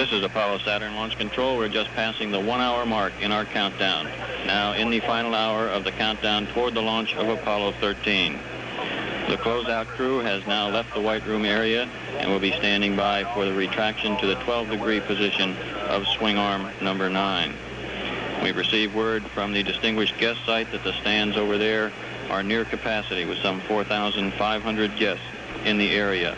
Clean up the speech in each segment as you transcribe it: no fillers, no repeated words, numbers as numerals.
This is Apollo Saturn Launch Control. We're just passing the 1 hour mark in our countdown. Now in the final hour of the countdown toward the launch of Apollo 13. The closeout crew has now left the White Room area and will be standing by for the retraction to the 12-degree position of swing arm number 9. We've received word from the distinguished guest site that the stands over there are near capacity with some 4,500 guests in the area.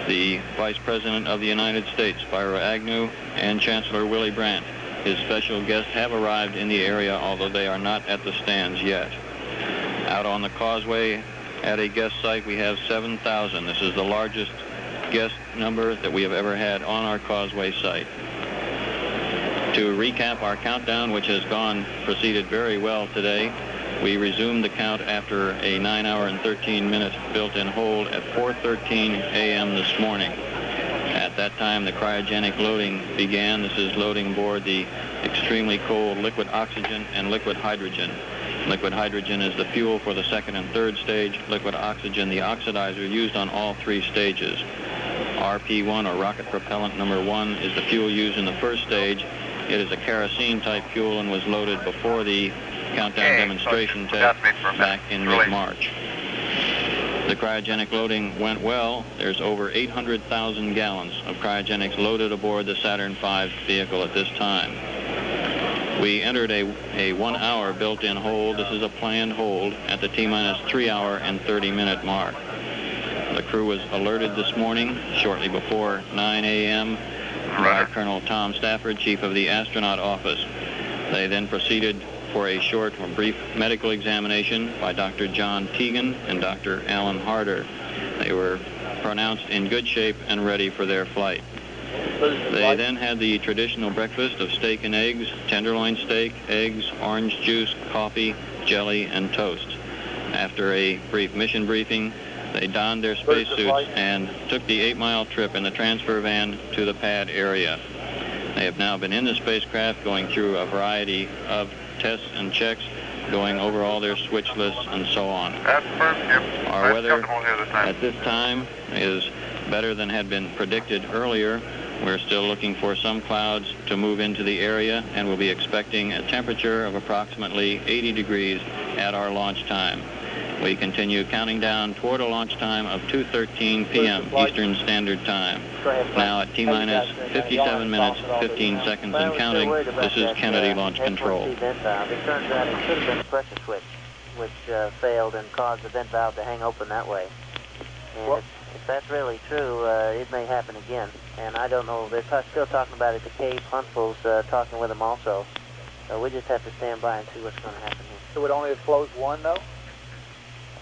The Vice President of the United States, Spyro Agnew, and Chancellor Willy Brandt, his special guests, have arrived in the area, although they are not at the stands yet. Out on the causeway at a guest site, we have 7,000. This is the largest guest number that we have ever had on our causeway site. To recap our countdown, which has proceeded very well today, we resumed the count after a 9 hour and 13-minute built-in hold at 4:13 a.m. this morning. At that time, the cryogenic loading began. This is loading aboard the extremely cold liquid oxygen and liquid hydrogen. Liquid hydrogen is the fuel for the second and third stage. Liquid oxygen, the oxidizer used on all 3 stages. RP1, or rocket propellant number 1, is the fuel used in the first stage. It is a kerosene-type fuel and was loaded before the countdown demonstration test back in mid-March. The cryogenic loading went well. There's over 800,000 gallons of cryogenics loaded aboard the Saturn V vehicle at this time. We entered a 1 hour built-in hold. This is a planned hold at the T-minus 3 hour and 30-minute mark. The crew was alerted this morning, shortly before 9 a.m., by Colonel Tom Stafford, Chief of the Astronaut Office. They then proceeded for a short or brief medical examination by Dr. John Teagan and Dr. Alan Harder. They were pronounced in good shape and ready for their flight. They then had the traditional breakfast of steak and eggs, tenderloin steak, eggs, orange juice, coffee, jelly, and toast. After a brief mission briefing, they donned their spacesuits and took the 8-mile trip in the transfer van to the pad area. They have now been in the spacecraft going through a variety of tests and checks, going over all their switch lists and so on. Our weather at this time is better than had been predicted earlier. We're still looking for some clouds to move into the area, and we'll be expecting a temperature of approximately 80 degrees at our launch time. We continue counting down toward a launch time of 2:13 p.m. Eastern Standard Time. Now at T-minus 57 minutes, 15 seconds and counting, this is Kennedy Launch Control. It turns out it could have been a pressure switch, which failed and caused the vent valve to hang open that way. And if that's really true, it may happen again. And I don't know, they're still talking about it. The Cave Huntful's talking with them also. So we just have to stand by and see what's going to happen here. So it only have closed one, though?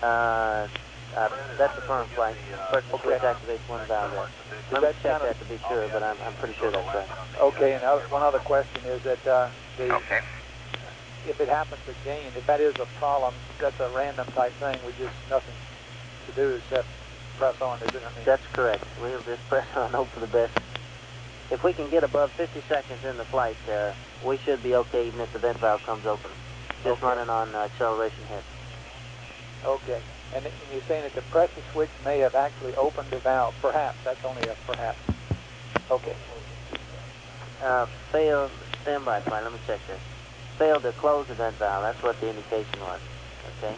That's a firm flight. First switch activates one valve there. Let me check that to be sure, but I'm pretty sure that's right. Okay, and one other question is that if it happens again, if that is a problem, that's a random type thing. We just nothing to do except press on, isn't it? I mean, that's correct. We'll just press on, hope for the best. If we can get above 50 seconds in the flight, we should be okay even if the vent valve comes open. Just running on acceleration head. Okay. And you're saying that the pressure switch may have actually opened the valve. Perhaps. That's only a perhaps. Okay. Failed. Stand by, fine. Let me check this. Failed to close the vent valve. That's what the indication was. Okay.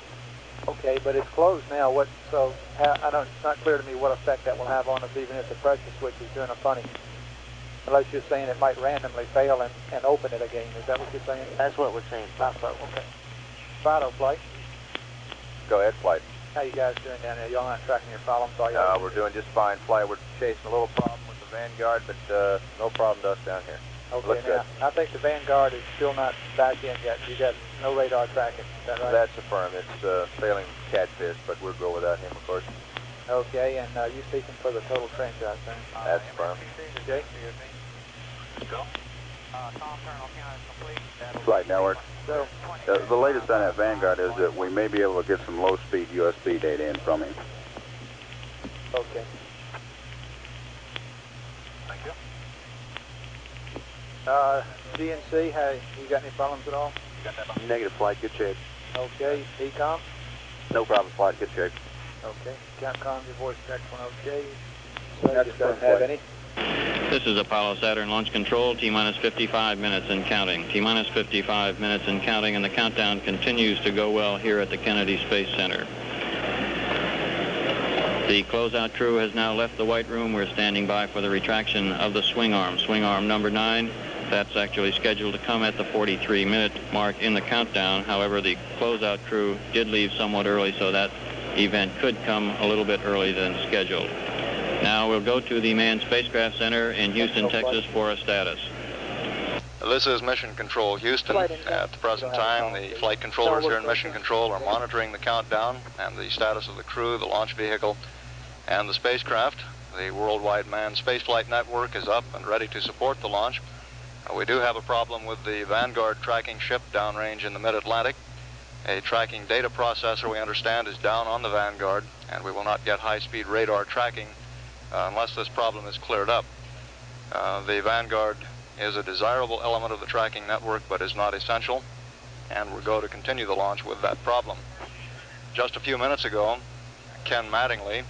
Okay, but it's closed now. So it's not clear to me what effect that will have on us, even if the pressure switch is doing a funny. Unless you're saying it might randomly fail and open it again. Is that what you're saying? That's what we're saying. Okay. Fido, flight. Go ahead, flight. How you guys doing down there? Y'all not tracking your problems, are you? We're doing just fine, flight. We're chasing a little problem with the Vanguard, but no problem to us down here. Okay, looks now, good. I think the Vanguard is still not back in yet. You got no radar tracking, is that right? That's affirmed. It's failing catfish, but we'll go without him, of course. Okay, and you speaking for the total trench, I assume? That's affirmed. Okay. Flight network. So, the latest on that Vanguard is that we may be able to get some low-speed USB data in from him. okay. Thank you. DNC, hey, you got any problems at all? Negative, flight. Good shape. Okay. ECOM? No problem, flight. Good shape. Okay. Capcom, your voice check 1 okay. So you don't have any? This is Apollo Saturn Launch Control, T-minus 55 minutes and counting. T-minus 55 minutes and counting, and the countdown continues to go well here at the Kennedy Space Center. The closeout crew has now left the White Room. We're standing by for the retraction of the swing arm. Swing arm number 9, that's actually scheduled to come at the 43-minute mark in the countdown. However, the closeout crew did leave somewhat early, so that event could come a little bit early than scheduled. Now we'll go to the Manned Spacecraft Center in Houston, Texas for a status. This is Mission Control Houston. At the present time, the flight controllers here in Mission Control are monitoring the countdown and the status of the crew, the launch vehicle, and the spacecraft. The worldwide manned spaceflight network is up and ready to support the launch. We do have a problem with the Vanguard tracking ship downrange in the mid-Atlantic. A tracking data processor, we understand, is down on the Vanguard, and we will not get high-speed radar tracking unless this problem is cleared up. The Vanguard is a desirable element of the tracking network, but is not essential, and we're going to continue the launch with that problem. Just a few minutes ago, Ken Mattingly,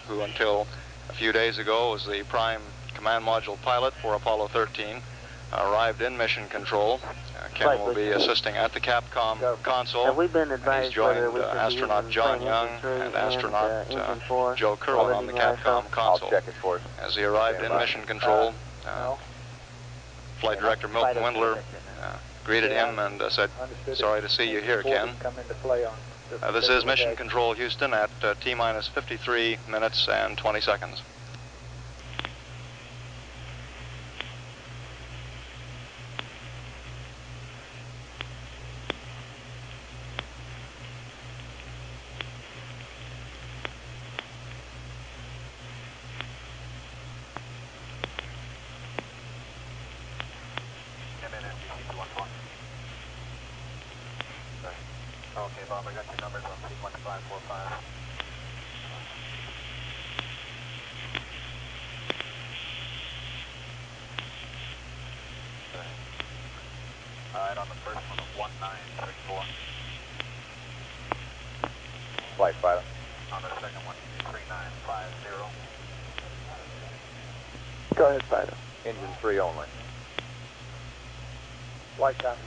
who until a few days ago was the prime command module pilot for Apollo 13, arrived in Mission Control. Ken will be assisting at the Capcom console. Have we been And advised he's joined whether we should be astronaut using John plane Young engine 3 and astronaut engine 4? Joe Kerwin on the Capcom console. I'll check it for us. As he arrived in Mission Control, Flight Director Milton Windler greeted him and said, "Sorry to see you here, Ken." This is Mission Control Houston at T-minus 53 minutes and 20 seconds. Okay, Bob, I got your numbers on sequence 545. All right, on the first one of 1934. Flight pilot. On the second one, 3950. Go ahead, Fido. Engine 3 only. Flight copy.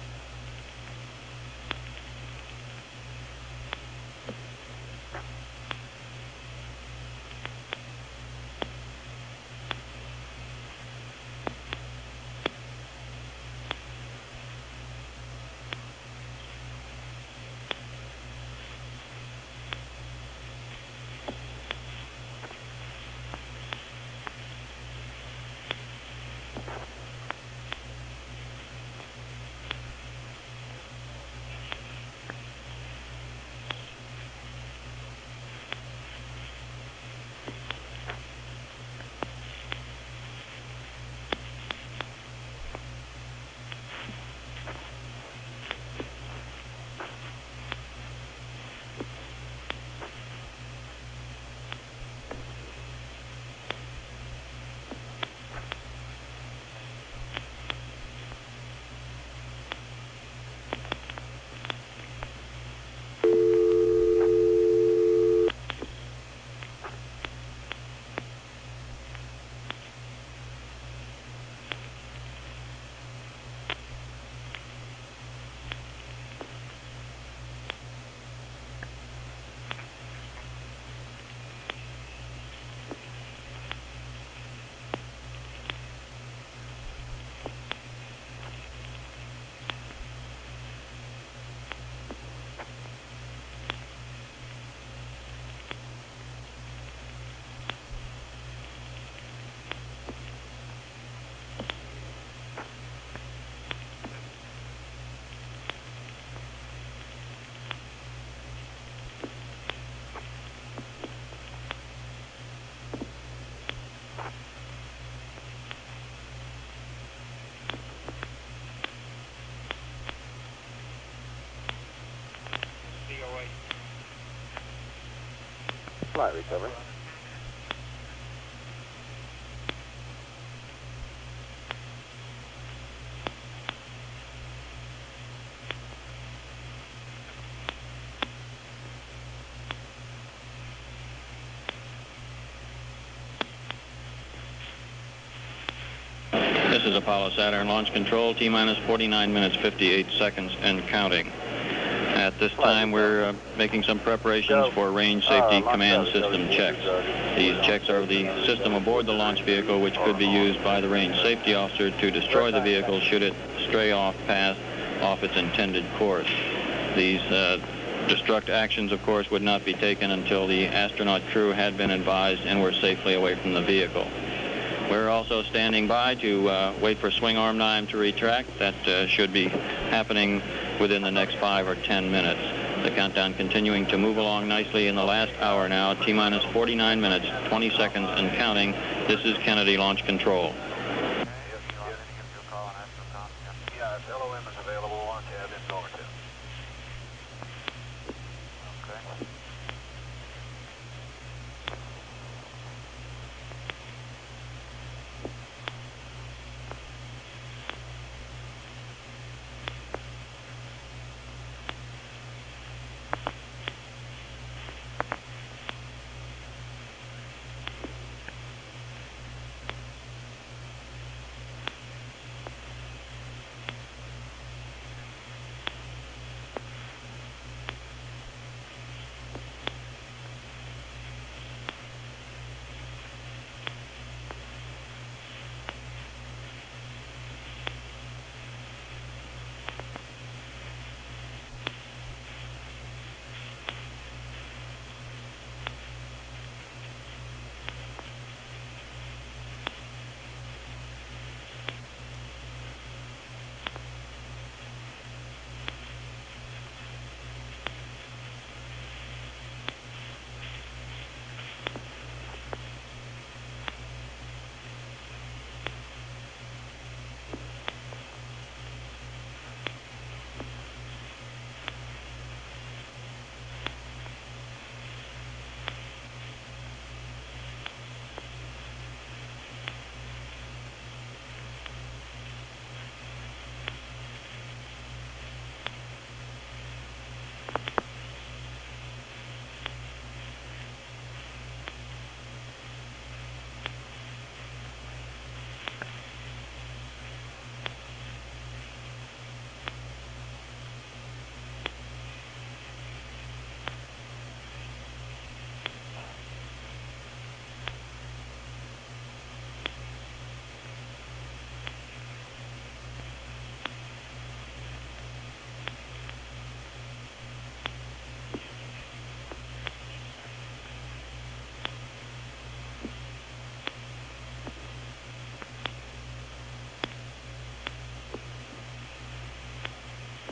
Flight recovery. This is Apollo Saturn Launch Control, T-minus 49 minutes, 58 seconds, and counting. At this time, we're making some preparations for range safety command system checks. These checks are of the system aboard the launch vehicle, which could be used by the range safety officer to destroy the vehicle should it stray off its intended course. These destruct actions, of course, would not be taken until the astronaut crew had been advised and were safely away from the vehicle. We're also standing by to wait for swing arm 9 to retract. That should be happening within the next 5 or 10 minutes. The countdown continuing to move along nicely in the last hour now, T-minus 49 minutes, 20 seconds, and counting. This is Kennedy Launch Control. Yeah, if LOM is available, why don't you have them go over to? Okay.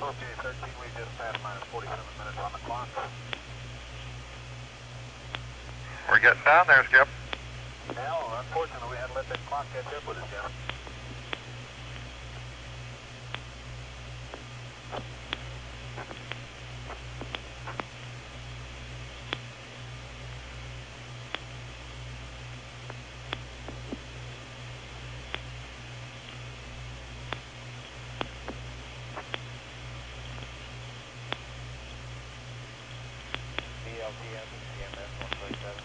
Okay, 13, we just passed minus 47 minutes on the clock. We're getting down there, Skip. Now, unfortunately, we had to let that clock catch up with us, Jim. BLTS and CMS 137.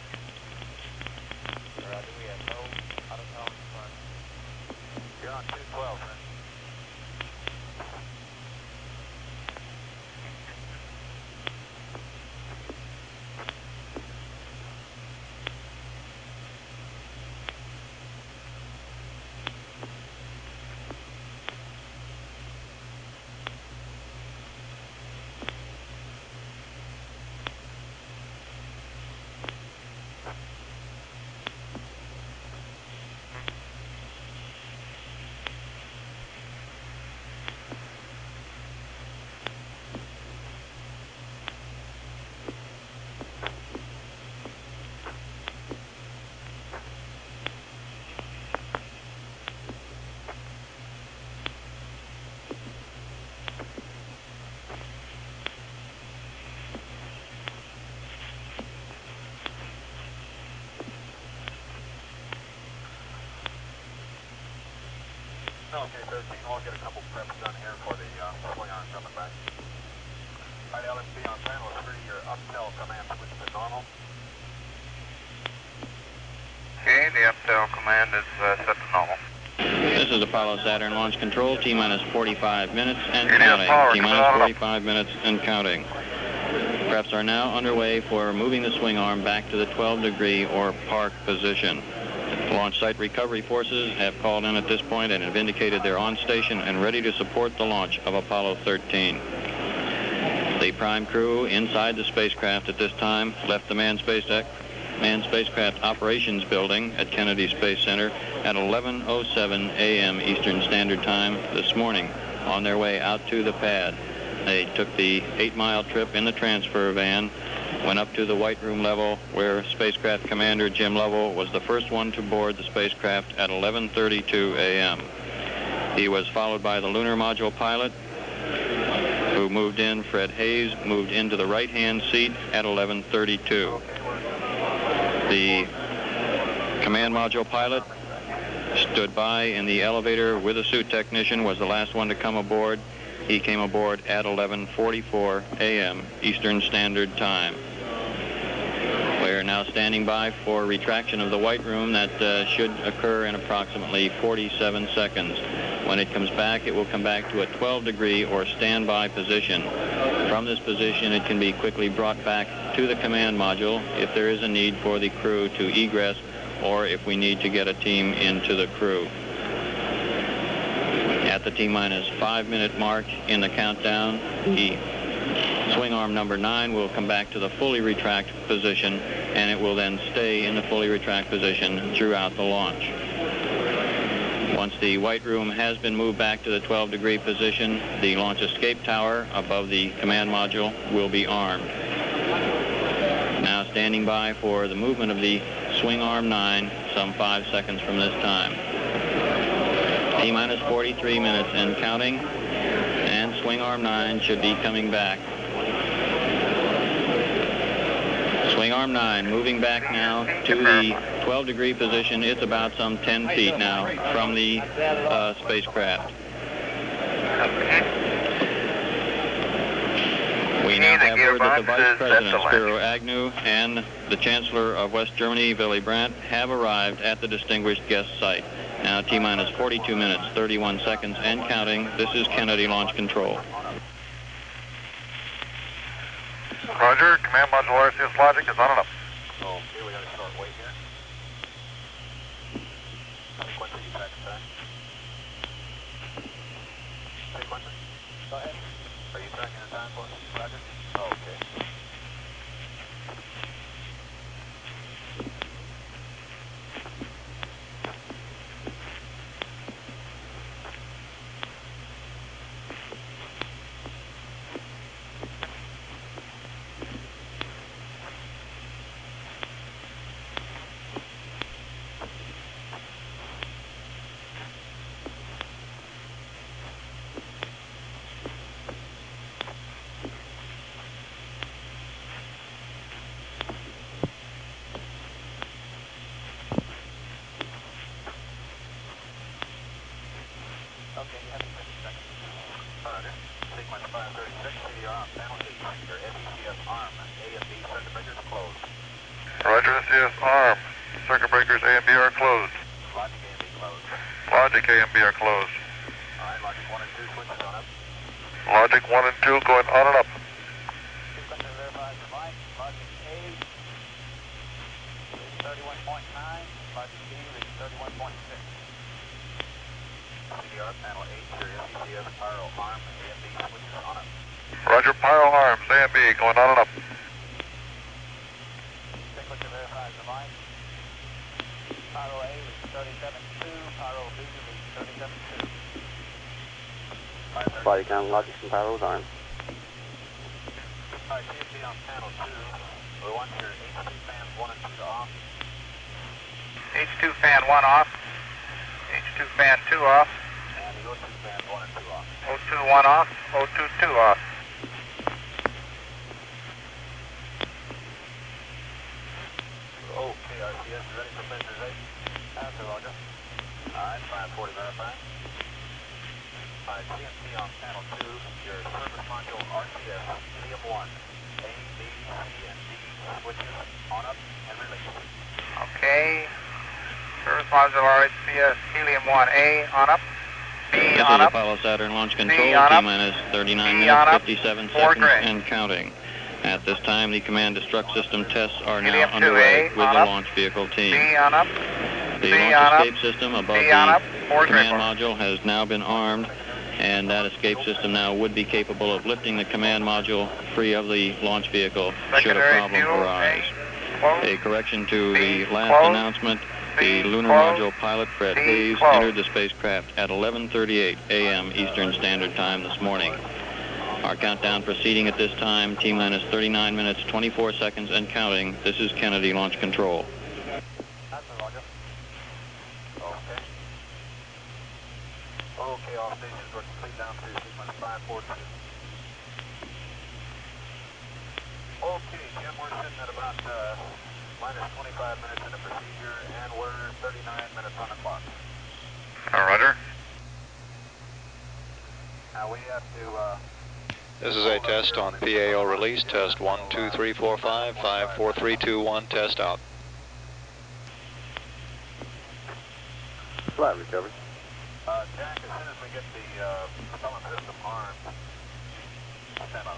Roger, we have no auto power in front. You're on 212, sir. Okay, 13, we'll get a couple preps done here for the swing arm coming back. All right, LMC on panel 3, your upsell command switch to normal. Okay, the upsell command is set to normal. This is Apollo Saturn Launch Control, T-minus 45 minutes and ADS counting. power, T-minus coming on up. 45 minutes and counting. Preps are now underway for moving the swing arm back to the 12-degree or park position. Launch site recovery forces have called in at this point and have indicated they're on station and ready to support the launch of Apollo 13. The prime crew inside the spacecraft at this time left the manned spacecraft operations building at Kennedy Space Center at 11:07 a.m. Eastern Standard Time this morning on their way out to the pad. They took the 8-mile trip in the transfer van, went up to the White Room level where spacecraft commander Jim Lovell was the first one to board the spacecraft at 11:32 a.m. He was followed by the lunar module pilot who moved in. Fred Hayes moved into the right-hand seat at 11:32. The command module pilot stood by in the elevator with a suit technician, was the last one to come aboard. He came aboard at 11:44 a.m. Eastern Standard Time. We're now standing by for retraction of the White Room. That should occur in approximately 47 seconds. When it comes back, it will come back to a 12-degree or standby position. From this position, it can be quickly brought back to the command module if there is a need for the crew to egress or if we need to get a team into the crew. At the T-minus 5-minute mark in the countdown, the swing arm number 9 will come back to the fully retract position, and it will then stay in the fully retract position throughout the launch. Once the White Room has been moved back to the 12-degree position, the launch escape tower above the command module will be armed. Now standing by for the movement of the swing arm 9 some 5 seconds from this time. T-minus 43 minutes and counting, and swing arm 9 should be coming back. Swing arm 9 moving back now to the 12-degree position. It's about some 10 feet now from the spacecraft. We now have word that the Vice President, Spiro Agnew, and the Chancellor of West Germany, Willy Brandt, have arrived at the distinguished guest site. Now T-minus 42 minutes, 31 seconds, and counting. This is Kennedy Launch Control. Roger, command module RCS logic is on and up. Okay, we got a short wait here. Sequencer, you tracking time? Sequencer? Go ahead. Are you tracking the time for us? Roger. Okay. Okay, you have 50 seconds. Roger. Sequence 536, CDR on panel 8. Your SECS arm, A and B circuit breakers closed. Roger, SES arm. Circuit breakers A and B are closed. Logic A and B closed. Logic A and B are closed. All right, logic 1 and 2 switches on up. Logic 1 and 2 going on and up. Sequencer verifies the mic. Logic A reads 31.9. Logic B reads 31.6. CDR panel 8, your SECS pyro arm, A and B switches on up. Roger, pyro arms, A and B, going on and up. Sequencer verifies the mic. Pyro A reads 37.2, pyro B reads 37.2. Body count, logic, and pyros armed. Alright, CFD on panel 2. We want your H2 fans 1 and 2 off. H2 fan 1 off. H2 fan 2 off. And the O2 fans 1 and 2 off. O2 1 off. O2 2 off. Okay, RCS, you ready for pressurization? Answer, Roger. Alright, 540 verified. Alright, CNC on panel 2, your service module RCS, CM1. A, B, C, and D switches on up and release. Okay. Service module RHCS helium-1A on up. B This on is up. Apollo Saturn launch control, on up. T-minus 39 B on minutes, up. 57 4 seconds, gray. and counting. At this time, the command destruct system tests are now Helium-2A underway with the on up. launch vehicle team. B on up. The C launch on up. escape system above C on the up. 4 gray command bar. module has now been armed, and that escape system now would be capable of lifting the command module free of the launch vehicle should a Secondary problem fuel arise. closed. A correction to B the last closed. announcement, C the lunar closed. module pilot Fred C Hayes closed. entered the spacecraft at 11:38 a.m. Eastern Standard Time this morning. Our countdown proceeding at this time, T-minus 39 minutes, 24 seconds, and counting. This is Kennedy Launch Control. Okay, all stations are complete down to sequence 542. Okay, Jim, we're sitting at about minus 25 minutes in the procedure, and we're 39 minutes on the clock. Roger. Now we have to... This is a test on PAO release, test 1, 2, 3, 4, 5, 5, 4, 3, 2, 1, test out. Flight recovery. Jack, as soon as we get the propellant system armed, stand on.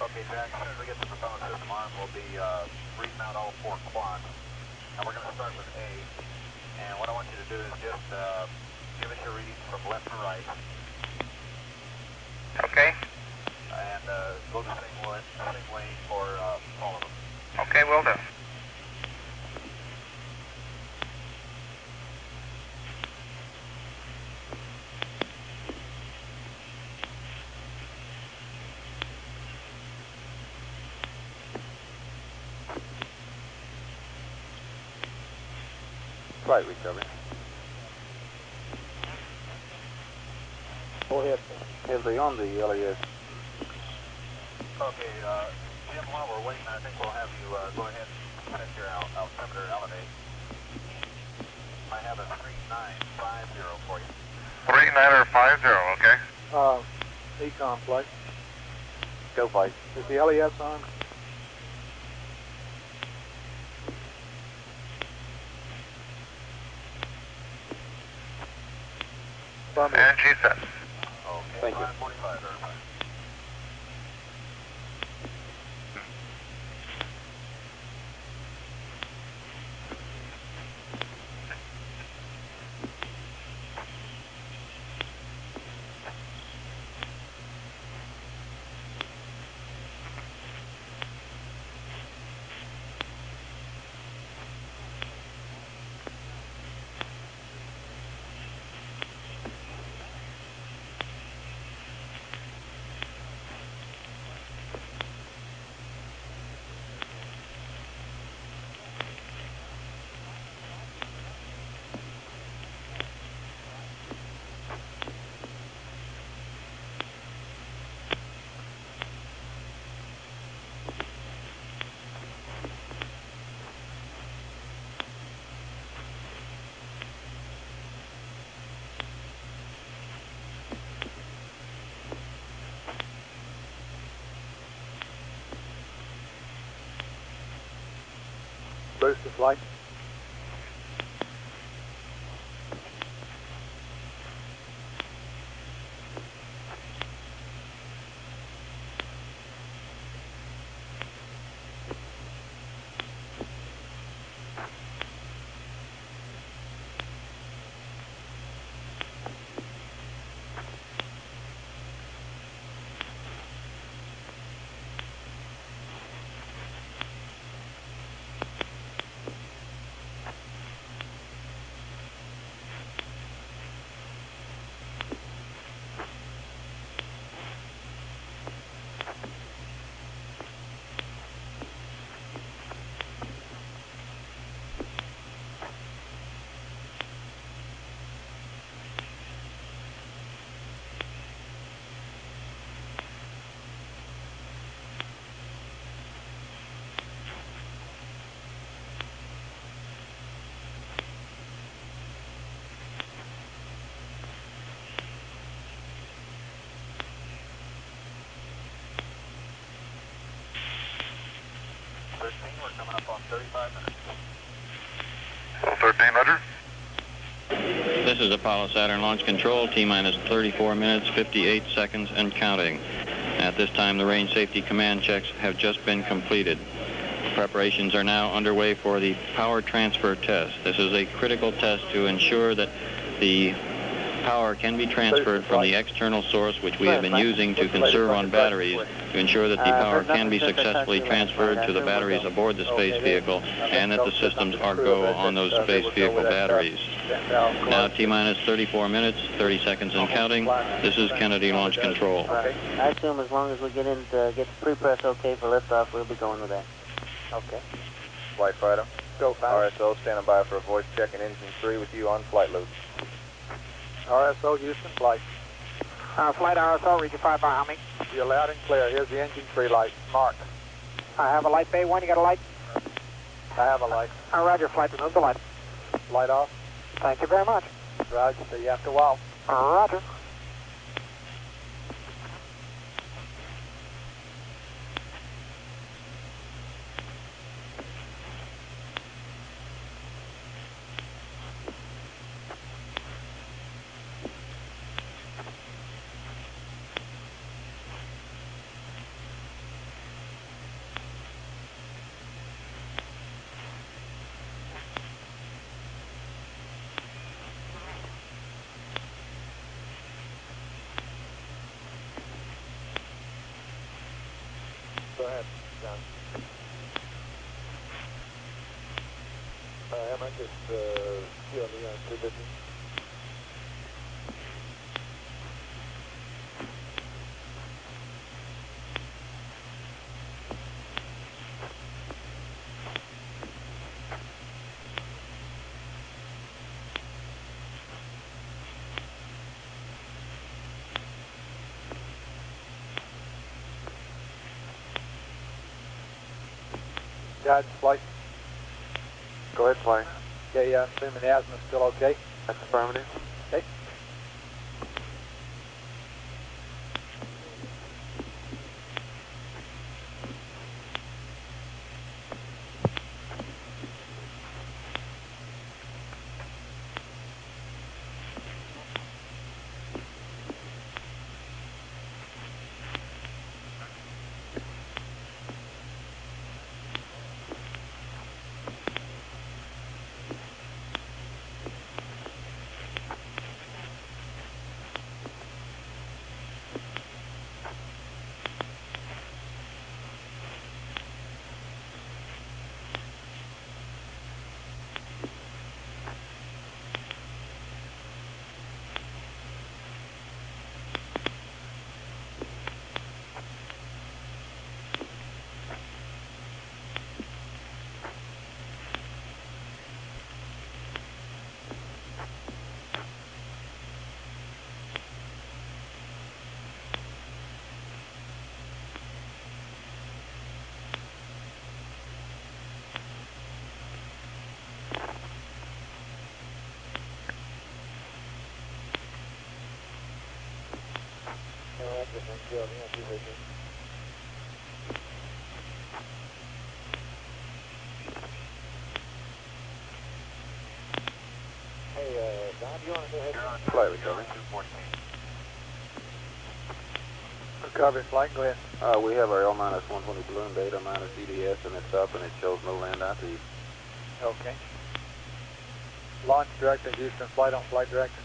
Okay, Jack, as soon as we get the propellant system armed, we'll be reading out all 4 quads. And we're going to start with A. And what I want you to do is just give us your readings from left to right. Okay. And go the same way for all of them. Okay, will do. Flight recovery. Go ahead. Is they on the LES? Okay, Jim, while we're waiting, I think we'll have you go ahead and set your altimeter elevate. I have a 3950 for you. 3950, okay. Econ flight. Go flight. Is the LES on? And GSET. Okay, Thank you. 545, everybody. Booster flight. This is Apollo Saturn Launch Control, T-minus 34 minutes, 58 seconds, and counting. At this time, the range safety command checks have just been completed. Preparations are now underway for the power transfer test. This is a critical test to ensure that the power can be transferred from the external source, which we have been using to conserve on batteries, to ensure that the power can be successfully transferred to the batteries aboard the space vehicle, and that the systems are go on those space vehicle batteries. Now T-minus 34 minutes, 30 seconds and counting. This is Kennedy Launch Control. I assume as long as we get the pre-press okay for liftoff, we'll be going with that. Okay. Flight fighter. Go, pilot. RSO standing by for a voice check in engine 3 with you on flight loop. RSO, Houston, flight. Flight RSO, region 5 by Army. You're loud and clear. Here's the engine 3 light. Mark. I have a light, Bay 1. You got a light? I have a light. Roger, flight. Remove the light. Light off. Thank you very much. Roger. See you after a while. Roger. Go ahead, John. How much is QLE on 250? Guidance flight. Go ahead, fly. Okay, assuming the azimuth is still okay. That's affirmative. Okay. Hey, Don, do you want to go ahead and Flight recovery. Recovery flight, go ahead. We have our L-120 balloon data minus EDS, and it's up, and it shows no land out to east. Okay. Launch director, Houston, flight on flight director.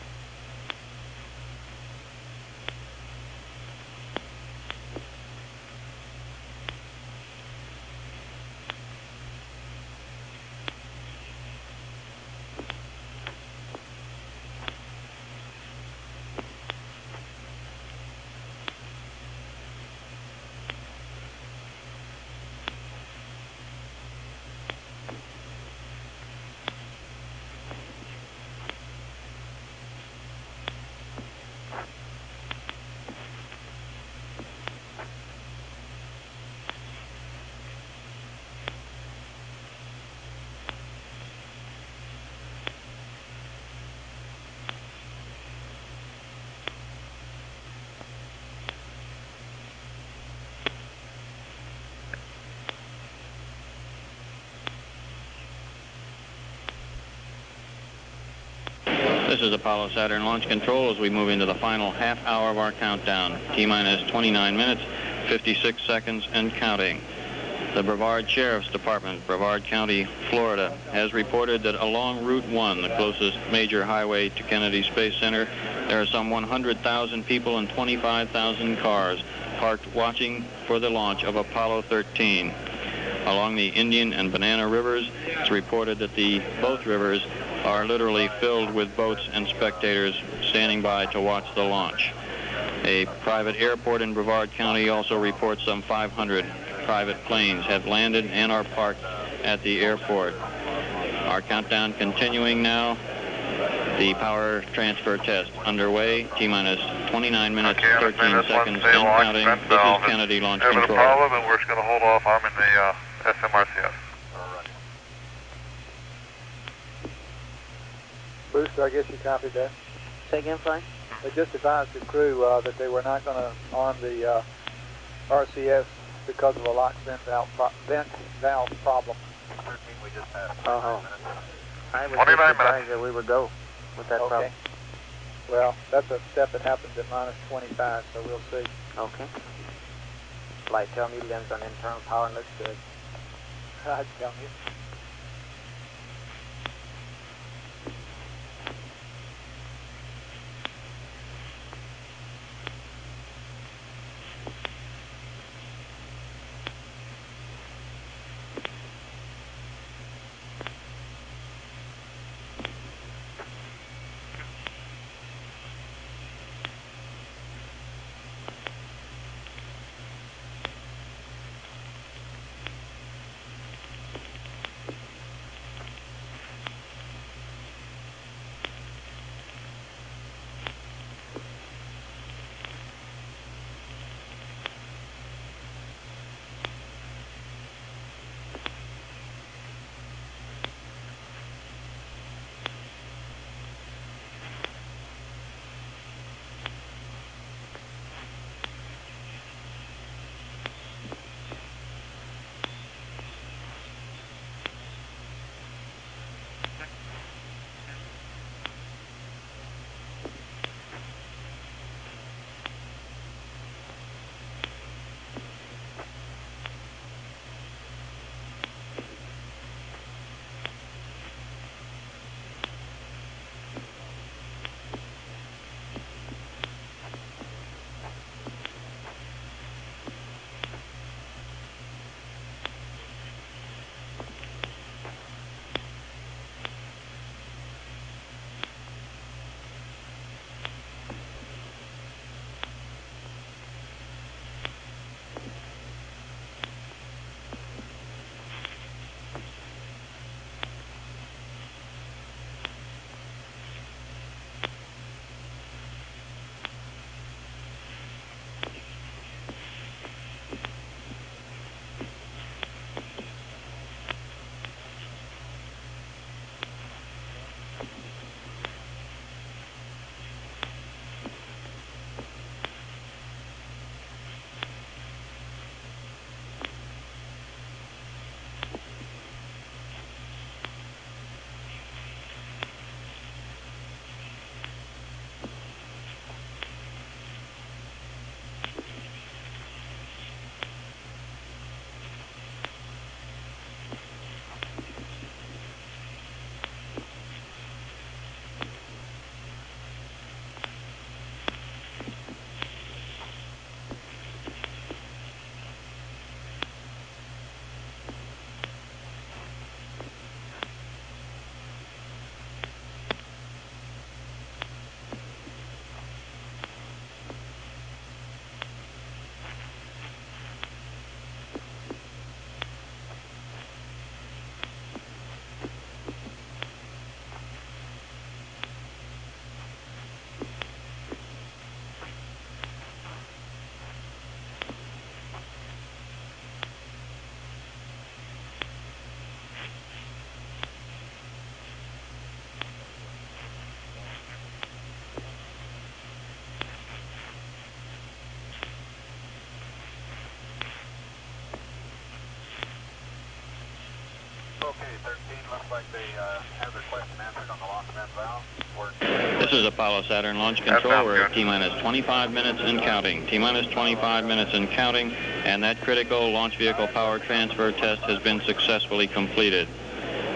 This is Apollo Saturn Launch Control as we move into the final half hour of our countdown. T-minus 29 minutes, 56 seconds, and counting. The Brevard Sheriff's Department, Brevard County, Florida, has reported that along Route 1, the closest major highway to Kennedy Space Center, there are some 100,000 people and 25,000 cars parked watching for the launch of Apollo 13. Along the Indian and Banana Rivers, it's reported that both rivers are literally filled with boats and spectators standing by to watch the launch. A private airport in Brevard County also reports some 500 private planes have landed and are parked at the airport. Our countdown continuing now. The power transfer test underway. T-minus 29 minutes, 13 seconds, and counting. This is Kennedy Launch Control. Apollo, then we're just going to hold off arming the SMRCS. Booster, I guess you copied that. Say again, Fly? They just advised the crew that they were not going to arm the RCS because of a locked vent valve problem. 13, we just passed. I was just advised that we would go with that problem. Well, that's a step that happens at minus 25, so we'll see. Okay. Flight tell me lens on internal power looks good. I'd tell you. Okay, 13, looks like they have their question answered on the lock vent valve. We're This is Apollo Saturn Launch Control. We're at T-minus 25 minutes and counting. T-minus 25 minutes and counting, and that critical launch vehicle power transfer test has been successfully completed.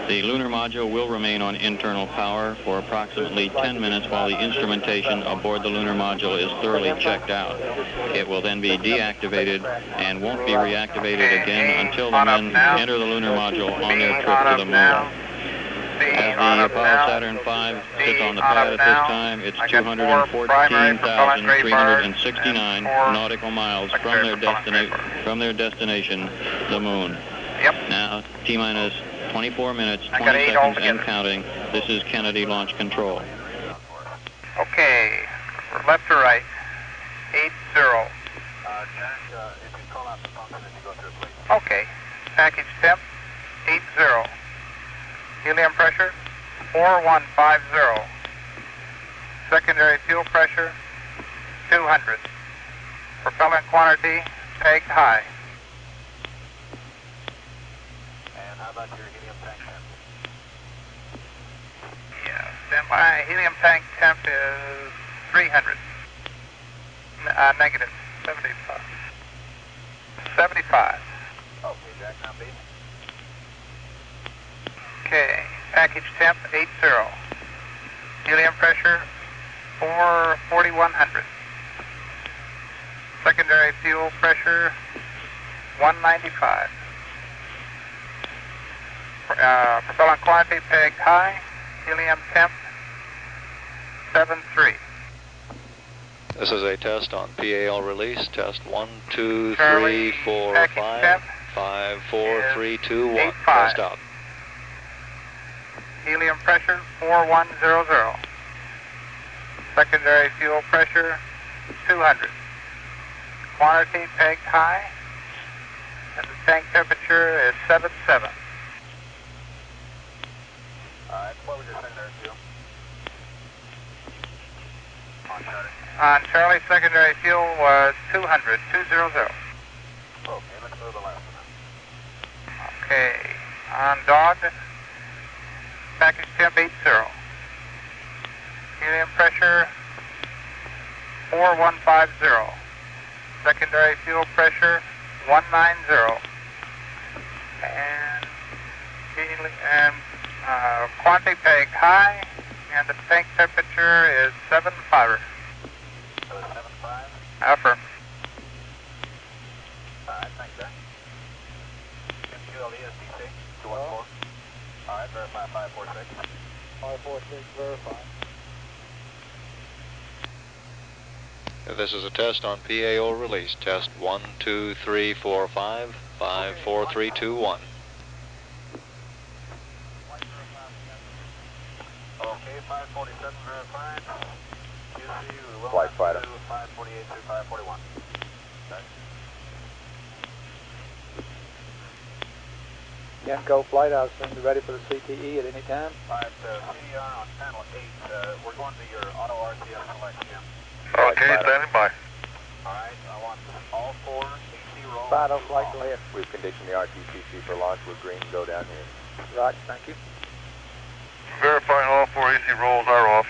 The lunar module will remain on internal power for approximately 10 minutes while the instrumentation aboard the lunar module is thoroughly checked out. It will then be deactivated and won't be reactivated again until the men enter the lunar module on their trip to the moon. As the Apollo Saturn V sits on the pad at this time, it's 214,369 nautical miles from their destination, the moon. Now, T-minus 24 minutes, 20 seconds and counting. This is Kennedy Launch Control. Okay, left to right, 80. Jack, if you call out the function as you go through, please. Okay, package temp, 80. Helium pressure, 4150. Secondary fuel pressure, 200. Propellant quantity, pegged high. And how about your helium tank temp? Yeah, my helium tank temp is 300. Negative, 75. 75. Okay, Jack, now B. Okay, package temp 80. Helium pressure 4100. Secondary fuel pressure 195. Propellant quantity pegged high. Helium temp 73. This is a test on PAL release. Test 1, 2, 3, Charlie, 4, package 5, temp 5, 4, 3, 2, 1. 85. Test out. Helium pressure 4100. Secondary fuel pressure 200. Quantity pegged high. And the tank temperature is 77. Alright, what was your secondary fuel? On Charlie. On Charlie, secondary fuel was 200, 200. Okay, let's move the last one. Okay, on Dog, package temp 80. Helium pressure 4150. Secondary fuel pressure 190. And quantity pegged high, and the tank temperature is 75. So it's 75? Affirm. Alright, thanks, Jack. MQLD is DC, 214. Alright, verify 546. 546, verify. This is a test on PAO release. Test 1, 2, 3, 4, 5, 5, 4, 3, 2, 1. Okay, 547 verified. QC, we will Flight fighter. 548 through 541. Jack. Yenko flight, I assume you're ready for the CTE at any time? Alright, CDR on channel 8. We're going to your auto RCF select, Jim. Okay, standing by. Alright, I want all 4 AC rolls. Fido flight, go ahead. We've conditioned the RTCC for launch with green. Go down here. Right, thank you. Verifying all 4 AC rolls are off.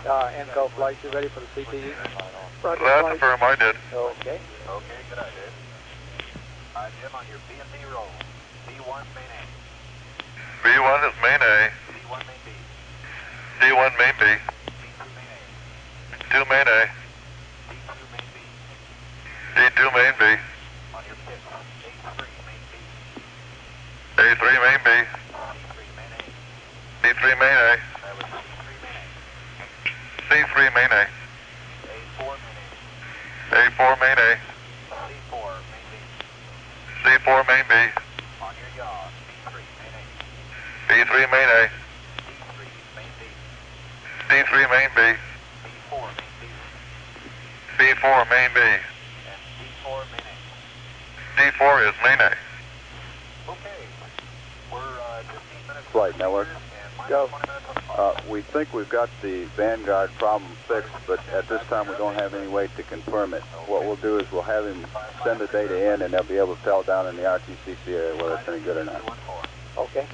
Yenko flight, you ready for the CTE? That's the firm I did. Okay. Okay, good idea. Alright, Jim, on your B and B roll. B1 main A. B1 is main A. B1 main B. D1 main B. B2 main A. 2 main A. D2 main B. D2 main B. On your pitch, A3 main B. A3 main B. C3 main A. D3 main A. That was C3 main A. C3 main A. A4 main A. A4 main A. C4 main B. C4 main B. On your yaw, B3 main A. B3 main A. D3 main B. D3 main B. B4 main B. B4 main B. And D4 main A. D4 is main A. Okay. We're 15 minutes. Flight network. Go. 20 minutes on the clock. We think we've got the Vanguard problem fixed, but at this time we don't have any way to confirm it. What we'll do is we'll have him send the data in, and they'll be able to tell down in the RTCC area whether it's any good or not. Okay.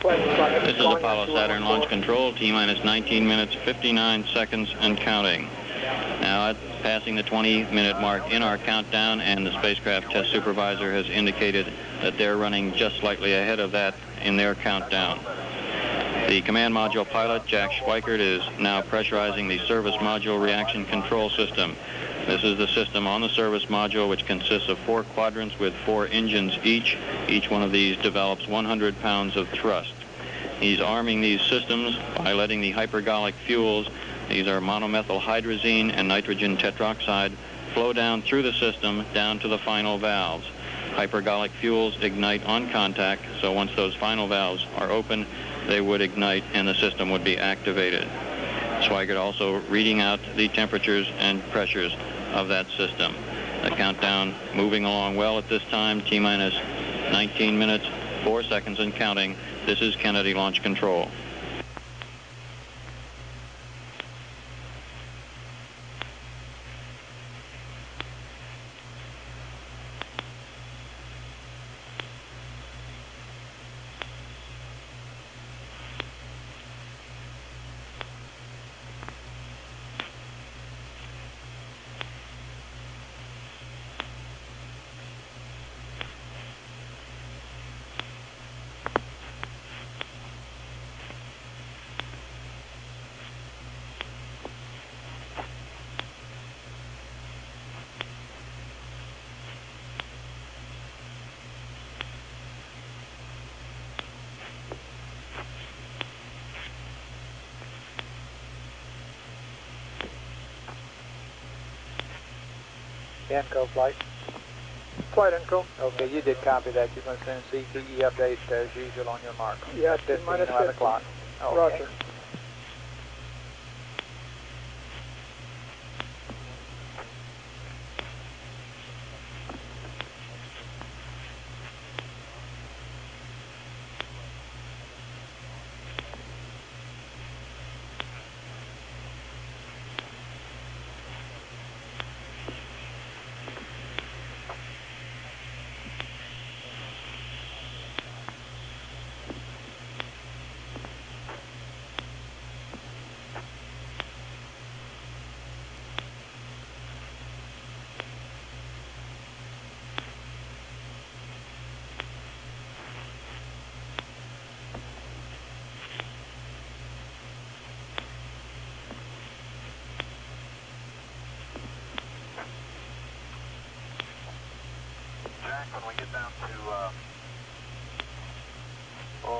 This is Apollo Saturn Launch Control, T-minus 19 minutes, 59 seconds and counting. Now at passing the 20-minute mark in our countdown, and the spacecraft test supervisor has indicated that they're running just slightly ahead of that in their countdown. The command module pilot, Jack Schweikert, is now pressurizing the service module reaction control system. This is the system on the service module, which consists of 4 quadrants with 4 engines each. Each one of these develops 100 pounds of thrust. He's arming these systems by letting the hypergolic fuels, these are monomethyl hydrazine and nitrogen tetroxide, flow down through the system down to the final valves. Hypergolic fuels ignite on contact, so once those final valves are open, they would ignite and the system would be activated. Schweikert also reading out the temperatures and pressures of that system. The countdown moving along well at this time, T-minus 19 minutes, 4 seconds and counting. This is Kennedy Launch Control. Anco flight. Flight Uncle. Okay, you did copy that. You're going to send CTE update as usual on your mark. Yeah, 15, minus 11 50. o'clock. Okay. Roger. Jack, when we get down to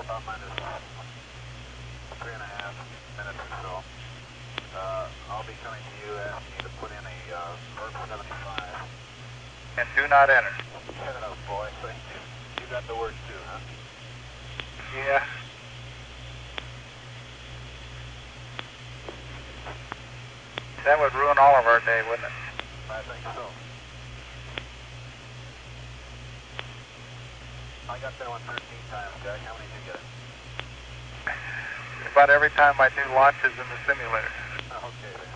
about minus 3.5 minutes or so, I'll be coming to you asking you to put in a MERP 75. And do not enter. Oh boy, thank you. You got the words too, huh? Yeah. That would ruin all of our day, wouldn't it? I think so. I got that one 13 times, Jack. How many did you get it? About every time I do launches in the simulator. Okay, then.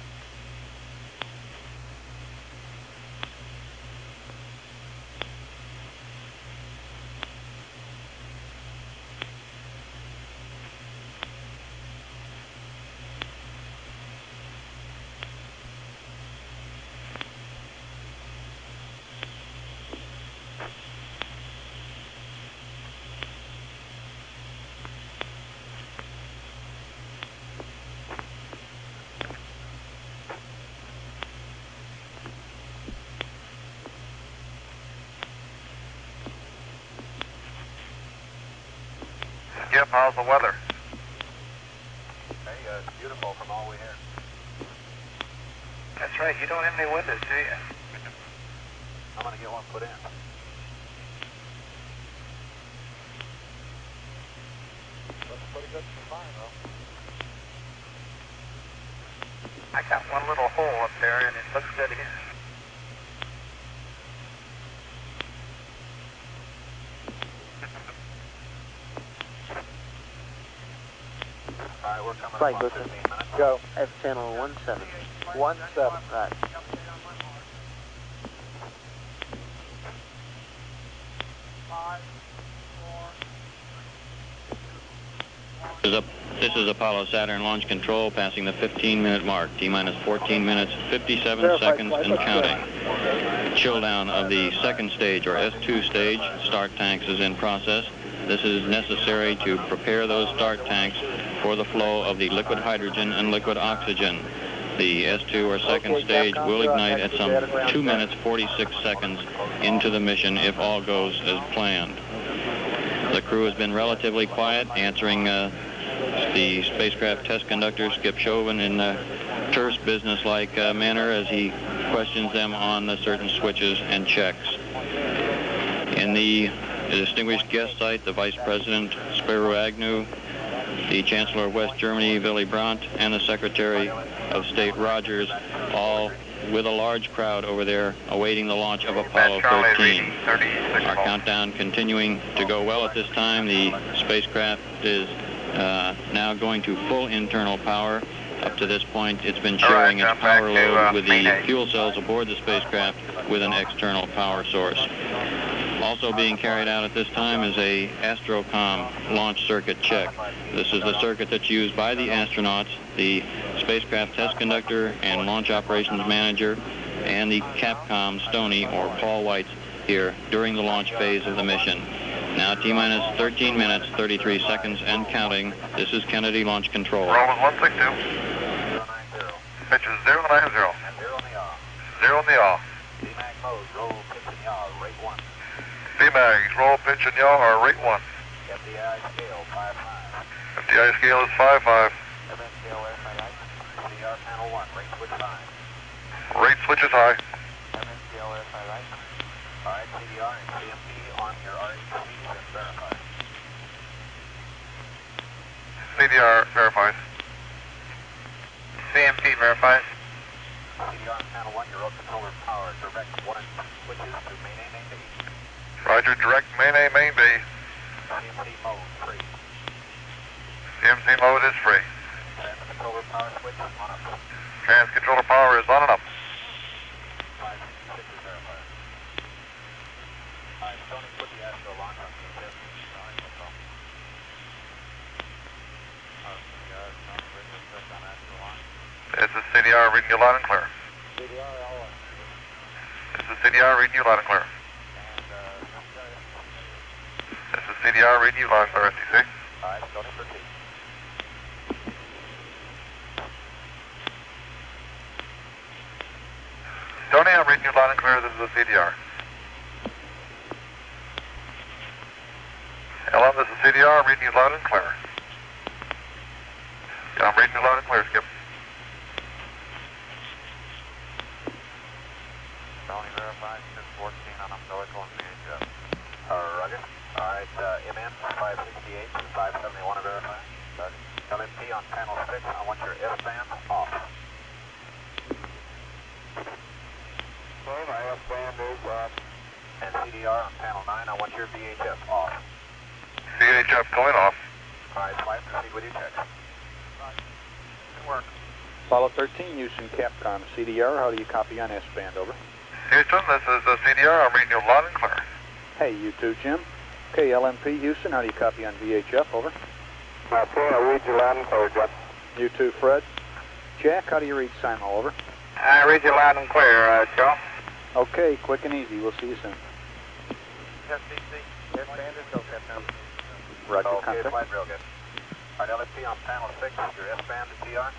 Skip, how's the weather? Hey, it's beautiful from all we hear. That's right, you don't have any windows, do you? I'm going to get one put in. Looking pretty good for fine, though. I got one little hole up there and it looks steady. All right, we're coming Flight up on booster. 15 minutes. Go. F channel 17. 17. Right. This is Apollo Saturn Launch Control passing the 15-minute mark, T-minus 14 minutes, 57 seconds and counting. Chill down of the second stage, or S2 stage, start tanks is in process. This is necessary to prepare those start tanks for the flow of the liquid hydrogen and liquid oxygen. The S2 or second stage will ignite at some 2 minutes 46 seconds into the mission if all goes as planned. The crew has been relatively quiet, answering the spacecraft test conductor, Skip Chauvin, in a terse, business-like manner as he questions them on the certain switches and checks. In the distinguished guest site, the Vice President, Spiro Agnew, the Chancellor of West Germany, Willy Brandt, and the Secretary of State Rogers, all with a large crowd over there awaiting the launch of Apollo 13. Our countdown continuing to go well at this time. The spacecraft is now going to full internal power. Up to this point, it's been sharing its power load with the fuel cells aboard the spacecraft with an external power source. Also being carried out at this time is a Astrocom launch circuit check. This is the circuit that's used by the astronauts, the spacecraft test conductor and launch operations manager, and the Capcom Stoney, or Paul Weitz, here during the launch phase of the mission. Now T-minus 13 minutes, 33 seconds and counting. This is Kennedy Launch Control. Roll is 162. Pitch is 090. 0 in the yaw. BMAG mode, roll, pitch, and yaw, rate 1. BMAGs, roll, pitch, and yaw are rate 1. FDI scale, 5.5. FDI scale is 5.5. FN scale, airside right. CDR panel 1, rate switch high. Rate switch is high. FN scale, airside right. Alright, CDR and CMP on your RHCs and verify. CDR verifies. CMP verifies. CDR on panel 1, your road controller power, direct 1 and 2 switches to main A, main B. Roger, direct main A, main B. CMC mode, free. CMC mode is free. Trans controller power switch on up. Trans controller power is on and up. 566 is verified. Alright, Tony, put the Astro launch on VHF. Alright, no problem. CDR, Tony, radio check on Astro launch. This is CDR reading you loud and clear. CDR, all on. This is CDR reading you loud and clear. This is CDR reading you loud and clear, STC. Alright, Tony, proceed. Tony, I'm reading you loud and clear. This is the CDR. LM, this is CDR. I'm reading you loud and clear. Yeah, I'm reading you loud and clear, Skip. Tony, verify, 614 on umbilical and VHF. Roger. Alright, MN 568 to 571 to verify. Roger. LMP on panel 6, I want your S-band off. My S-band is off. And CDR on panel 9, I want your VHF off. VHF going off. Alright, flight, proceed with your check. Good work. Apollo 13, Houston, Capcom, CDR, how do you copy on S-band, over? Houston, this is the CDR. I'm reading you loud and clear. Hey, you too, Jim. Okay, LMP, Houston, how do you copy on VHF, over? Okay, I read you loud and clear, Jeff. You too, Fred. Jack, how do you read Simo, over? I read you loud and clear, Joe. Okay, quick and easy. We'll see you soon. FCC, S-band is go, Captain. Roger, Okay, contact. flight real good. Alright, LFP on panel 6, your S-band to TR.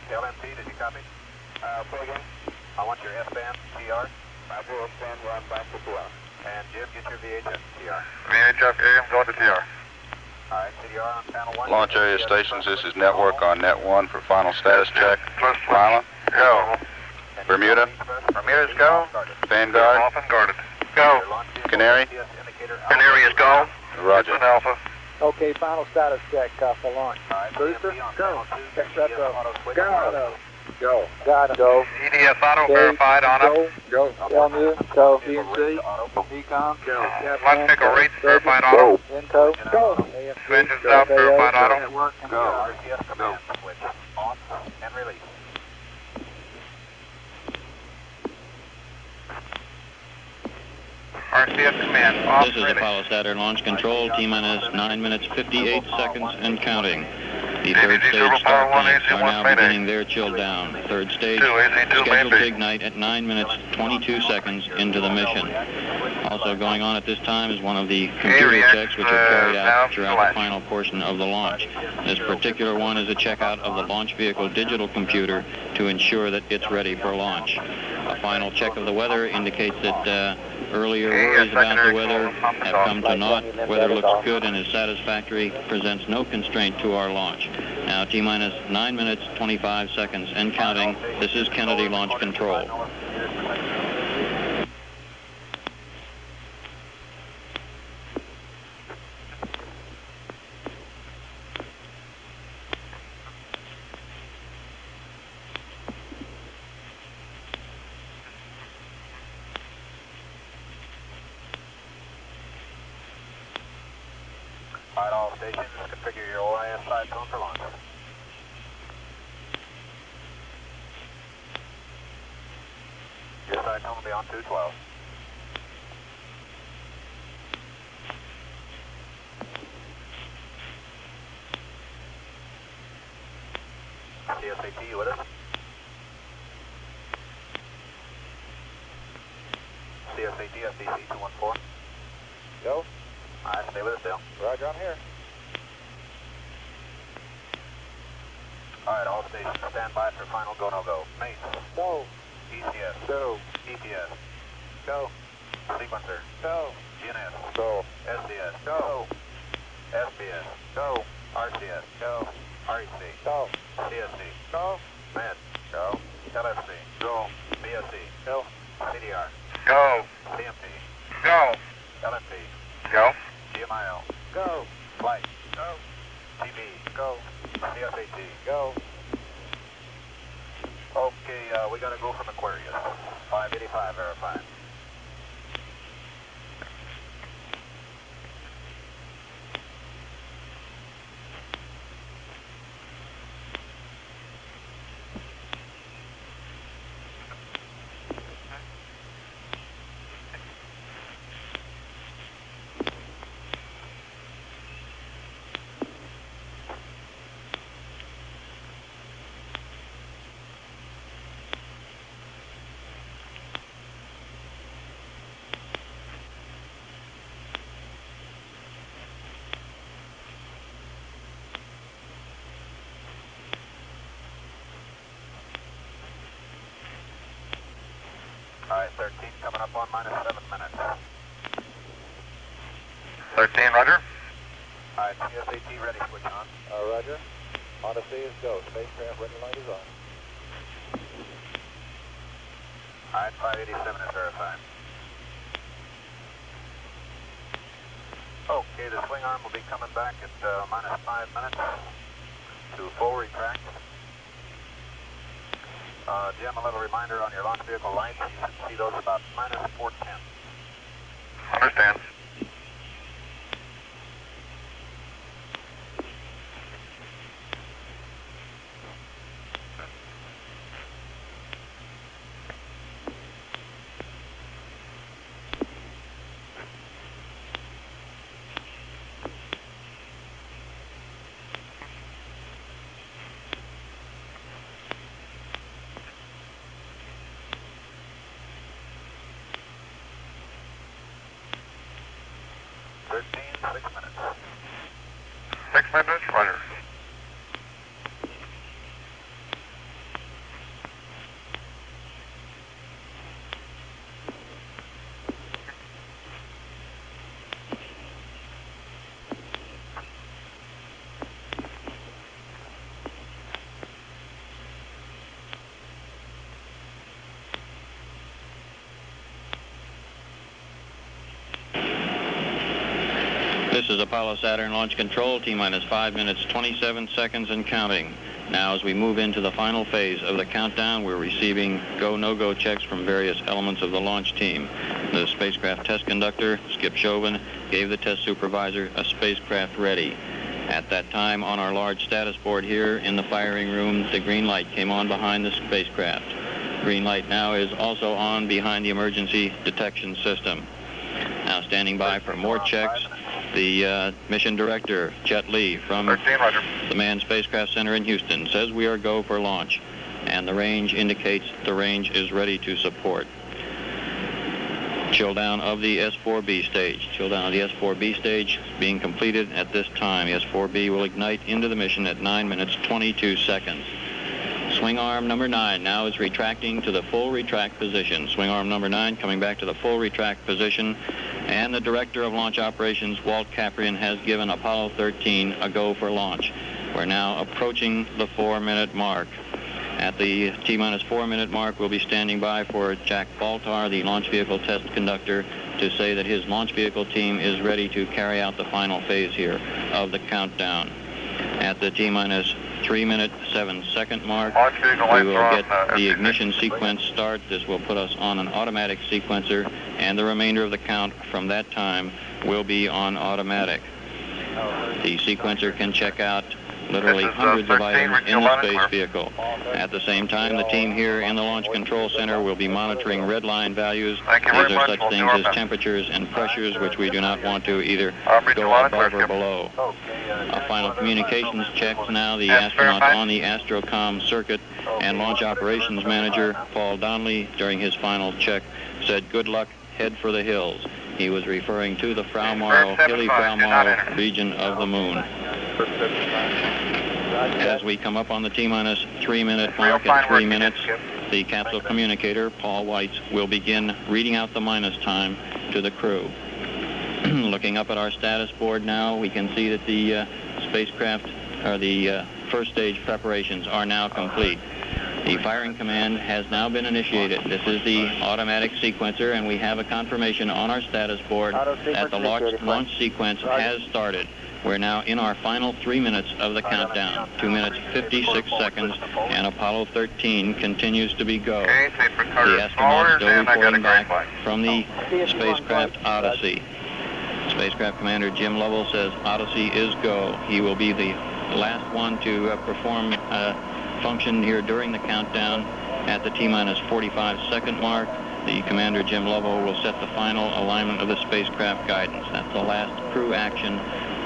LMP, did you copy? Say again. I want your S-band TR. Roger, S-band, run back to TR. And Jim, get your VHF TR. VHF AM going to TR. Alright, CDR on panel 1. Launch area stations, this is network on net 1 for final status check. Lima, Go. Bermuda, Bermuda's go. Vanguard, Off and guarded. Go. Canary, Canary is go. Roger. Houston Alpha. Okay, final status check for launch. Booster, go. Go. Go. Got him. Go. EDS auto verified on up. Go. LMU, go. DNC, Econ, go. Launch vehicle rates verified auto. Inco, go. Engines out verified auto. Network, Go. RCS command switch off and release. RCS command, off This is ready. Apollo Saturn Launch Control, T-minus 9 minutes 58 seconds and counting. The third stage start tanks are now beginning their chill down. Third stage scheduled to ignite at 9 minutes 22 seconds into the mission. Also going on at this time is one of the computer checks which are carried out throughout the final portion of the launch. This particular one is a checkout of the launch vehicle digital computer to ensure that it's ready for launch. A final check of the weather indicates that earlier worries about the weather have come to naught. Weather looks good and is satisfactory, presents no constraint to our launch. Now T-minus 9 minutes 25 seconds and counting. This is Kennedy Launch Control. All right, all stations, configure your OIS side tone for launch. Your side tone will be on 212. CSAT, you with us? CSAT, FDC 214. Go. All right, stay with us, Dale. Roger, I'm here. All right, all stations, stand by for final go, no-go. Main. Go. ECS. Go. EPS. Go. Sequencer. Go. GNS. Go. SDS. Go. SBS. Go. RCS. Go. REC. Go. CSC. Go. MED. Go. LFC. Go. BSC. Go. CDR. Go. CMP. Go. LMP. Go. GMIL. Go. Flight. Go. TB. Go. CSAT. Go. Okay, we got to go from Aquarius. 585 verified. All right, 13 coming up on minus 7 minutes. 13, roger. All right, CSAT ready, switch on. Roger. Odyssey is go. Spacecraft ready light is on. All right, 587 is verified. Okay, the swing arm will be coming back at minus 5 minutes to full retract. Jim, a little reminder on your launch vehicle lights. You should see those about minus 410. Understand. Roger. This is Apollo Saturn Launch Control, T-minus 5 minutes 27 seconds and counting. Now as we move into the final phase of the countdown, we're receiving go, no-go checks from various elements of the launch team. The spacecraft test conductor, Skip Chauvin, gave the test supervisor a spacecraft ready. At that time, on our large status board here in the firing room, the green light came on behind the spacecraft. Green light now is also on behind the emergency detection system. Now standing by for more checks, the mission director, Chet Lee, from 13, roger. the Manned Spacecraft Center in Houston, says we are go for launch, and the range indicates the range is ready to support. Chill down of the S4B stage. Chill down of the S4B stage being completed at this time. The S4B will ignite into the mission at 9 minutes 22 seconds. Swing arm number 9 now is retracting to the full retract position. Swing arm number 9 coming back to the full retract position. And the Director of Launch Operations, Walt Caprian, has given Apollo 13 a go for launch. We're now approaching the 4-minute mark. At the T-minus 4-minute mark, we'll be standing by for Jack Baltar, the launch vehicle test conductor, to say that his launch vehicle team is ready to carry out the final phase here of the countdown. At the T-minus 3-minute 7-second mark, we will get the ignition sequence start. This will put us on an automatic sequencer, and the remainder of the count from that time will be on automatic. The sequencer can check out literally hundreds of items in the space vehicle. At the same time, the team here in the Launch Control Center will be monitoring red line values. These are such things as temperatures and pressures, which we do not want to either go above or below. Final communications checks now. The astronauts on the Astrocom circuit and Launch Operations Manager, Paul Donnelly, during his final check, said, "Good luck, head for the hills." He was referring to the hilly Frau-Morrow region of the moon. As we come up on the T-minus 3-minute mark at 3 minutes, the capsule communicator, Paul Weitz, will begin reading out the minus time to the crew. Looking up at our status board now, we can see that the spacecraft, or the first stage preparations, are now complete. The firing command has now been initiated. This is the automatic sequencer, and we have a confirmation on our status board that the launch sequence has started. We're now in our final 3 minutes of the countdown, 2 minutes 56 seconds, and Apollo 13 continues to be go. The astronauts still reporting back from the spacecraft Odyssey. Spacecraft Commander Jim Lovell says Odyssey is go. He will be the last one to perform function here during the countdown at the T-minus 45-second mark. The Commander Jim Lovell will set the final alignment of the spacecraft guidance. That's the last crew action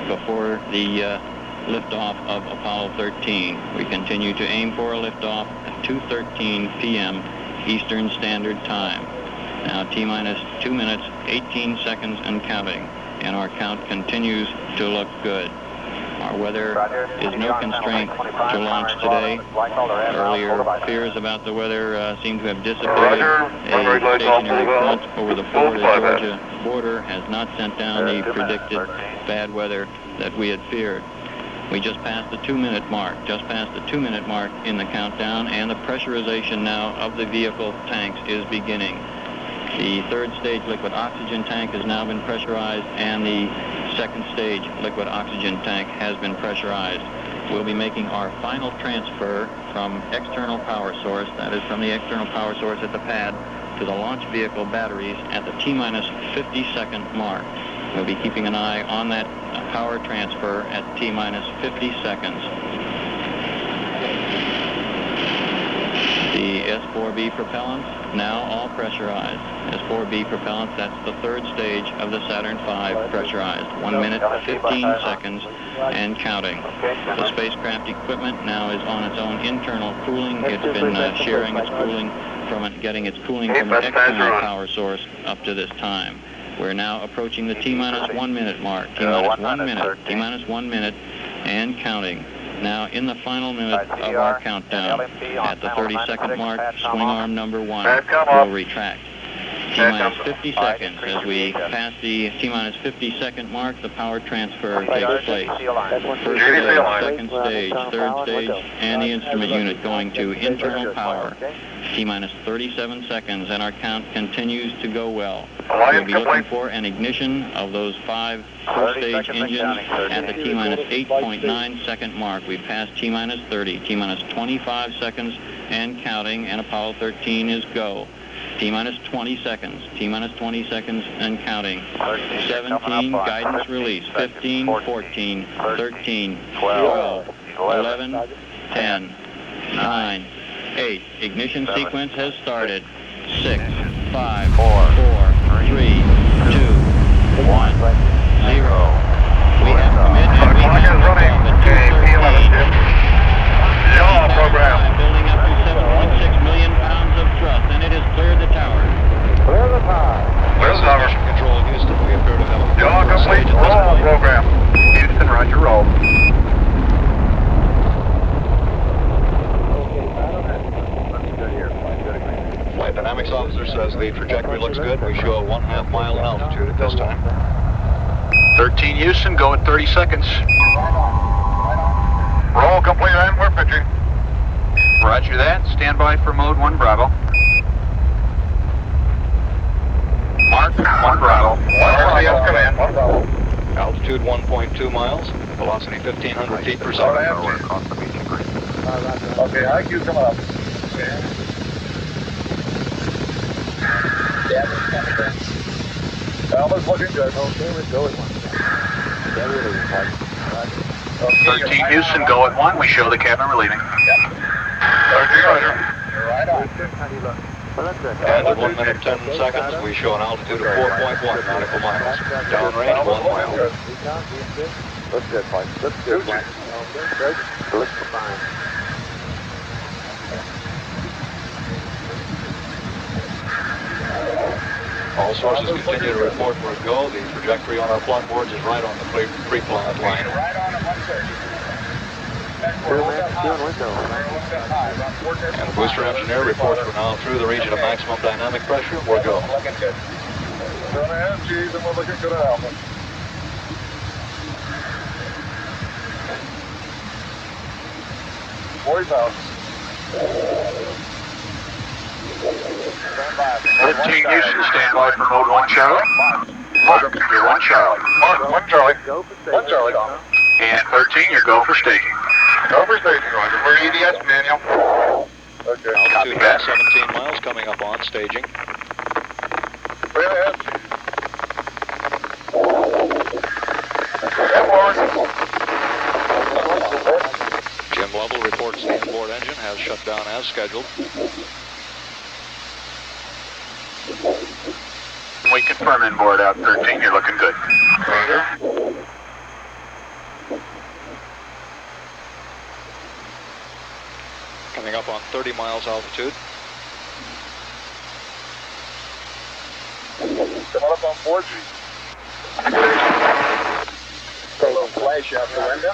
before the liftoff of Apollo 13. We continue to aim for a liftoff at 2:13 p.m. Eastern Standard Time. Now T-minus 2 minutes, 18 seconds and counting, and our count continues to look good. Our weather is no constraint to launch today. Earlier fears about the weather seem to have dissipated. A stationary front over the Florida-Georgia border has not sent down the predicted bad weather that we had feared. We just passed the 2-minute mark, in the countdown, and the pressurization now of the vehicle tanks is beginning. The third stage liquid oxygen tank has now been pressurized, and the second stage liquid oxygen tank has been pressurized. We'll be making our final transfer from external power source, that is from the external power source at the pad, to the launch vehicle batteries at the T-minus 50-second mark. We'll be keeping an eye on that power transfer at T-minus 50 seconds. The S4B propellants now all pressurized. S4B propellants, that's the third stage of the Saturn V pressurized. 1 minute, 15 seconds, and counting. The spacecraft equipment now is on its own internal cooling. It's been sharing its cooling getting its cooling from an external power source up to this time. We're now approaching the T-minus 1 minute mark. T-minus 1 minute, T-minus 1 minute, and counting. Now in the final minute of our countdown, at the 30-second mark, swing arm number 1 will retract. T-minus 50 seconds. As we pass the T-minus 50-second mark, the power transfer takes place. First stage, second stage, third stage, and the instrument unit going to internal power. T-minus 37 seconds, and our count continues to go well. We'll be looking for an ignition of those 5 first-stage engines at the T-minus 8.9 second mark. We've passed T-minus 30, T-minus 25 seconds and counting, and Apollo 13 is go. T-minus 20 seconds, T-minus 20 seconds and counting. 17, guidance release. 15, 14, 13, 12, 11, 10, 9, 8. Ignition sequence has started. 6, 5, 4, 3, 2, 1, 0. We have commit and we Clock have is running. Okay, P11, Jim. Yaw program. Building up to 7.6 million pounds of thrust, and it has cleared the tower. Clear the tower. Clear the tower. Mission Control, Houston. We appear to have a Yaw complete. Roll program. Houston, roger, roll. Flight Dynamics Officer says the trajectory looks good. We show a 1/2 mile in altitude at this time. 13 Houston, go at 30 seconds. Roll complete and we're pitching. Roger that. Stand by for mode 1 Bravo. Mark 1 Bravo. RCS command 1 Bravo. Altitude 1.2 miles. Velocity 1,500 feet per second. Okay, IQ coming up. Alpha's looking good. Okay, we go at 1. 13 Houston, go at 1. We show the cabin relieving. Yep. 13, roger. You're right on. How do you look? Well, that's good. And at 1 minute 10 seconds, we show an altitude of 4.1 nautical miles. Downrange 1 mile. Looks good, Mike. Looks good, Mike. Okay, great. Looks fine. All sources continue to report where it go. The trajectory on our plot boards is right on the pre-planned line. Right on at 130. And the booster engineer reports we're now through the region of maximum dynamic pressure. We're go. Looking good. 2.5 G's and we're looking good at Alpha. Boys out. 13 Houston, stand by for mode 1 Charlie. Mark, you're 1 Charlie. Mark, 1 Charlie. Go for staging. 1 Charlie. And 13, you're go for staging. Go for staging, Roger. We're EDS, Daniel. Okay. Copy Altitude that. 17 miles coming up on staging. Way ahead. Head forward. Jim Lovell reports the inboard engine has shut down as scheduled. We confirm inboard out 13, you're looking good. Roger. Coming up on 30 miles altitude. Coming up on 4G. A little flash out the window.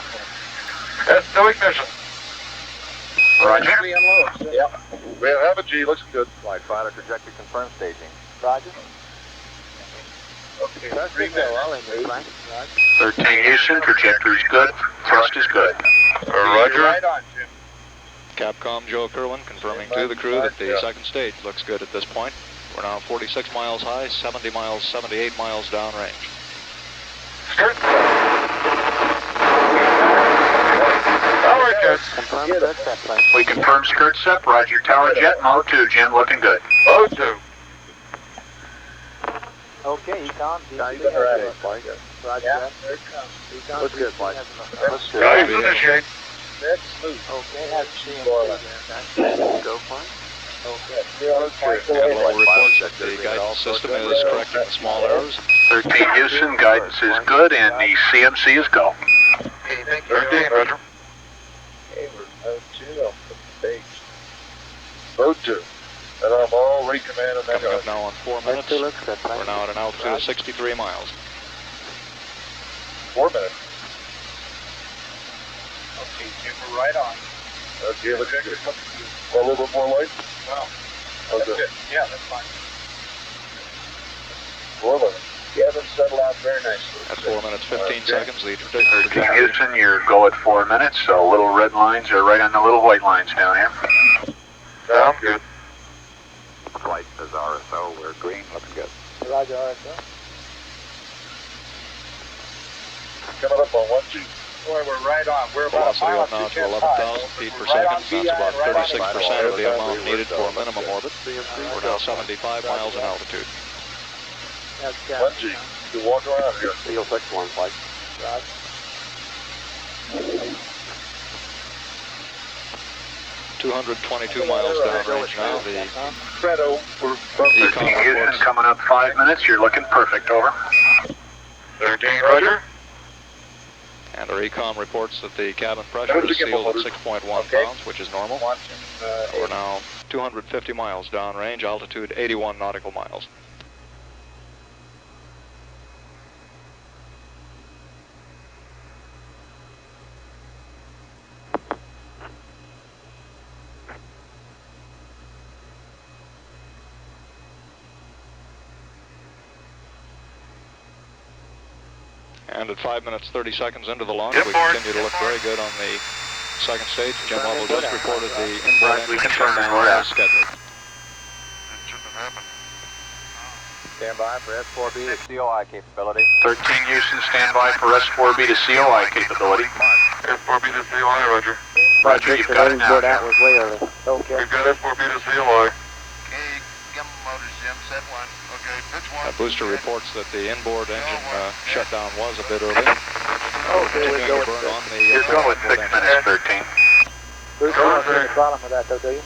That's no ignition. Roger. Yep. We have a G, looks good. Flight fighter trajectory confirmed staging. Roger. Okay, That's good. I'll aim this line. 13 Houston, trajectory's good, thrust is good. Roger. Right on, Jim. Capcom Joe Kerwin confirming to the crew that the second stage looks good at this point. We're now 46 miles high, 78 miles downrange. Skirt. Tower jet. Confirm skirt set, please. We confirm skirt set, roger. Tower jet, mode 2, Jim, looking good. Mode 2. Okay, Econ. Guys, you're at it, Mike. Roger that. There it comes. Econ. Looks good, Mike. Looks good. Guys, initiate. That's smooth. Okay, have CMC go for it. Okay. Lovell reports that the guidance system is correcting the small errors. 13 Houston, guidance is good, and the CMC is go. 13, roger. Okay, we're mode 2 off the stage. Mode 2. And I'm all recommand and Coming up now on 4 minutes. Two looks good, We're please. now at an altitude of 63 miles. 4 minutes. Okay, Jim, we're right on. Okay, looks good. A little bit more light? Wow. Okay. That's good. Yeah, that's fine. 4 minutes. You have them settle out very nicely. At 4 minutes 15 seconds, the 13 trajectory. Houston, your go at 4 minutes, so little red lines are right on the little white lines down here. Sounds good. Flight says RSO, we're green, looking good. Roger, RSO. Coming up on 1G. Boy, we're right on. We're about a Velocity mile up now and to 2 11,000 feet per Right on second. That's about VI, right on 36% of the amount needed for minimum orbit. We're now 75 miles in altitude. That's 1G. You walk around here. Seal 6-1, Mike. Roger. 222 miles downrange now. The Fredo, we're 13 Houston coming up 5 minutes. You're looking perfect, over. 13, roger. And our ECOM reports that the cabin pressure is sealed at 6.1 pounds, which is normal. We're now 250 miles downrange, altitude 81 nautical miles. And at 5 minutes 30 seconds into the launch, we continue to look very good on the second stage. Jim Lovell just reported the inboard engine shutdown as scheduled. That shouldn't have happened. Stand by for S4B to COI capability. 13 Houston, stand by for S4B to COI capability. S4B to COI, roger. Roger, you've got it now. That was way early. Okay. We've got S4B to COI. Okay, gimbal motors, Jim, set one. Okay, pitch one. Booster reports that the inboard engine shutdown was a bit early. Okay, we'll go Continuing to burn on the You're going inboard 6 engine. minutes, 13. Bruce, you don't see any problem with that, though, do you?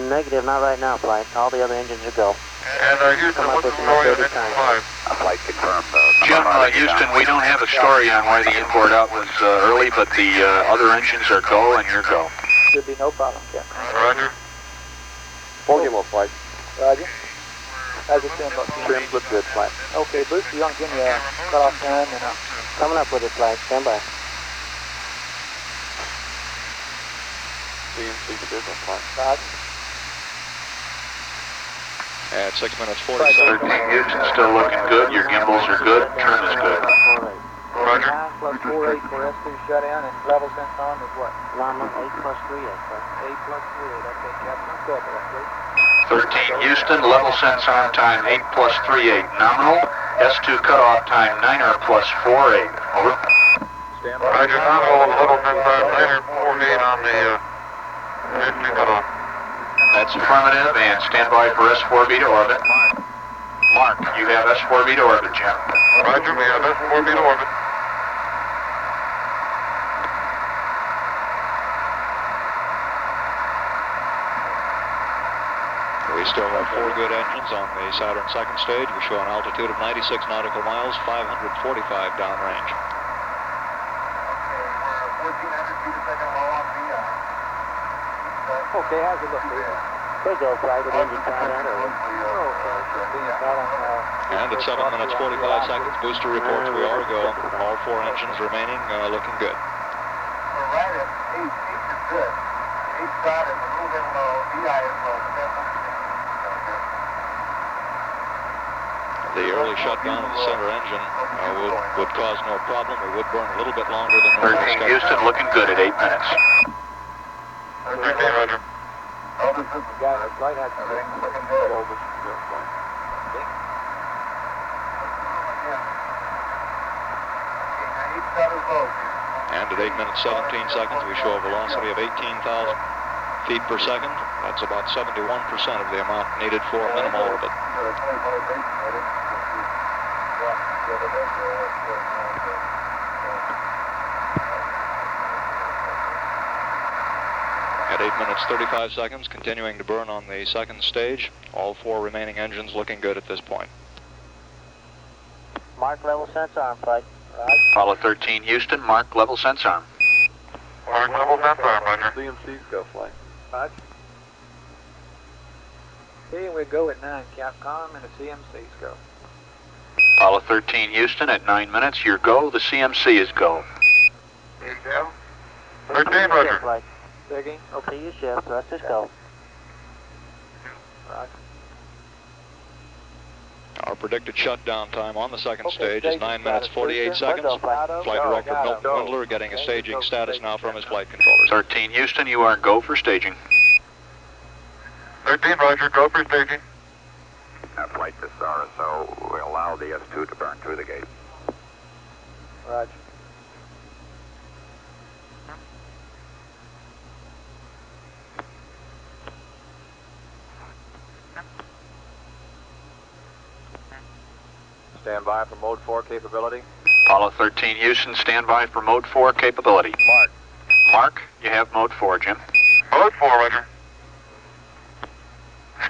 Negative, not right now, Flight. All the other engines are go. And Houston, Come up what's with the some story on updated engine time. 5? A flight confirmed. Jim, Houston, we don't have a story on why the inboard out was early, but the other engines are go and you're go. Should be no problem, Captain. Roger. Full gimbal flight. Roger. How's it trim look? Trim look good, flight. Okay, Bruce, you want to give me a cutoff time and Coming up with it, Flight. Stand by. CMC schedule, flight. Roger. At 6 minutes 40 seconds. 13 Houston, still looking good. Your gimbals are good. Trim is good. Roger. 9 plus 48 for S2 shutdown and level sense on is what? Lama 8 plus 3, yes, sir. 8 plus 3. Okay, Captain, let's go up with that, please. 13 Houston, level sense arm time 8 plus 38 nominal. S2 cutoff time 9er plus 48. Over. Stand by. Roger, nominal level sense on 948 on the S2 cutoff. That's affirmative, and stand by for S4B to orbit. Mark, you have S4B to orbit, Jim. Roger, we have S4B to orbit. We still have 4 good engines on the Saturn second stage. We show an altitude of 96 nautical miles, 545 downrange. We're 1,400 feet a second low on VI. Okay, how's it look, Bruce? Good go, Flight. With engine time out early. Okay, should be a problem. And at 7 minutes 45 seconds, booster reports we are go. All 4 engines remaining looking good. We're right at 8. 8 is good. 8 spot is a little bit low. VI is low, but that's understandable. The early shutdown of the center engine would cause no problem. We would burn a little bit longer than normal. 13 Houston, looking good at 8 minutes. 13, roger. The guy in the flight had to ring. Looking good. And at 8 minutes 17 seconds, we show a velocity of 18,000 feet per second. That's about 71% of the amount needed for minimal orbit. At 8 minutes 35 seconds, continuing to burn on the second stage. All 4 remaining engines looking good at this point. Mark level sense arm, Flight. Apollo 13 Houston, mark level sense arm. Mark level sense arm, roger. CMC's go, flight. Roger. Okay, we go at 9, Capcom, and the CMC's go. Apollo 13 Houston, at 9 minutes, your go. The CMC is go. 13, roger. Flight. Say again? Okay, you shift. Thrusters go. Roger. Our predicted shutdown time on the second Okay, stage is staging 9 minutes status, 48 Booster. seconds. Let's go, Flight. Flight Director Milton Go. Windler getting a Okay, staging go. status Staging now from his status. flight controllers. 13 Houston, you are go for staging. 13, roger. Go for staging. Flight to Sarasota will allow the S2 to burn through the gate. Roger. Stand by for mode 4 capability. Apollo 13 Houston, stand by for mode 4 capability. Mark. Mark, you have mode 4, Jim. Mode 4, roger.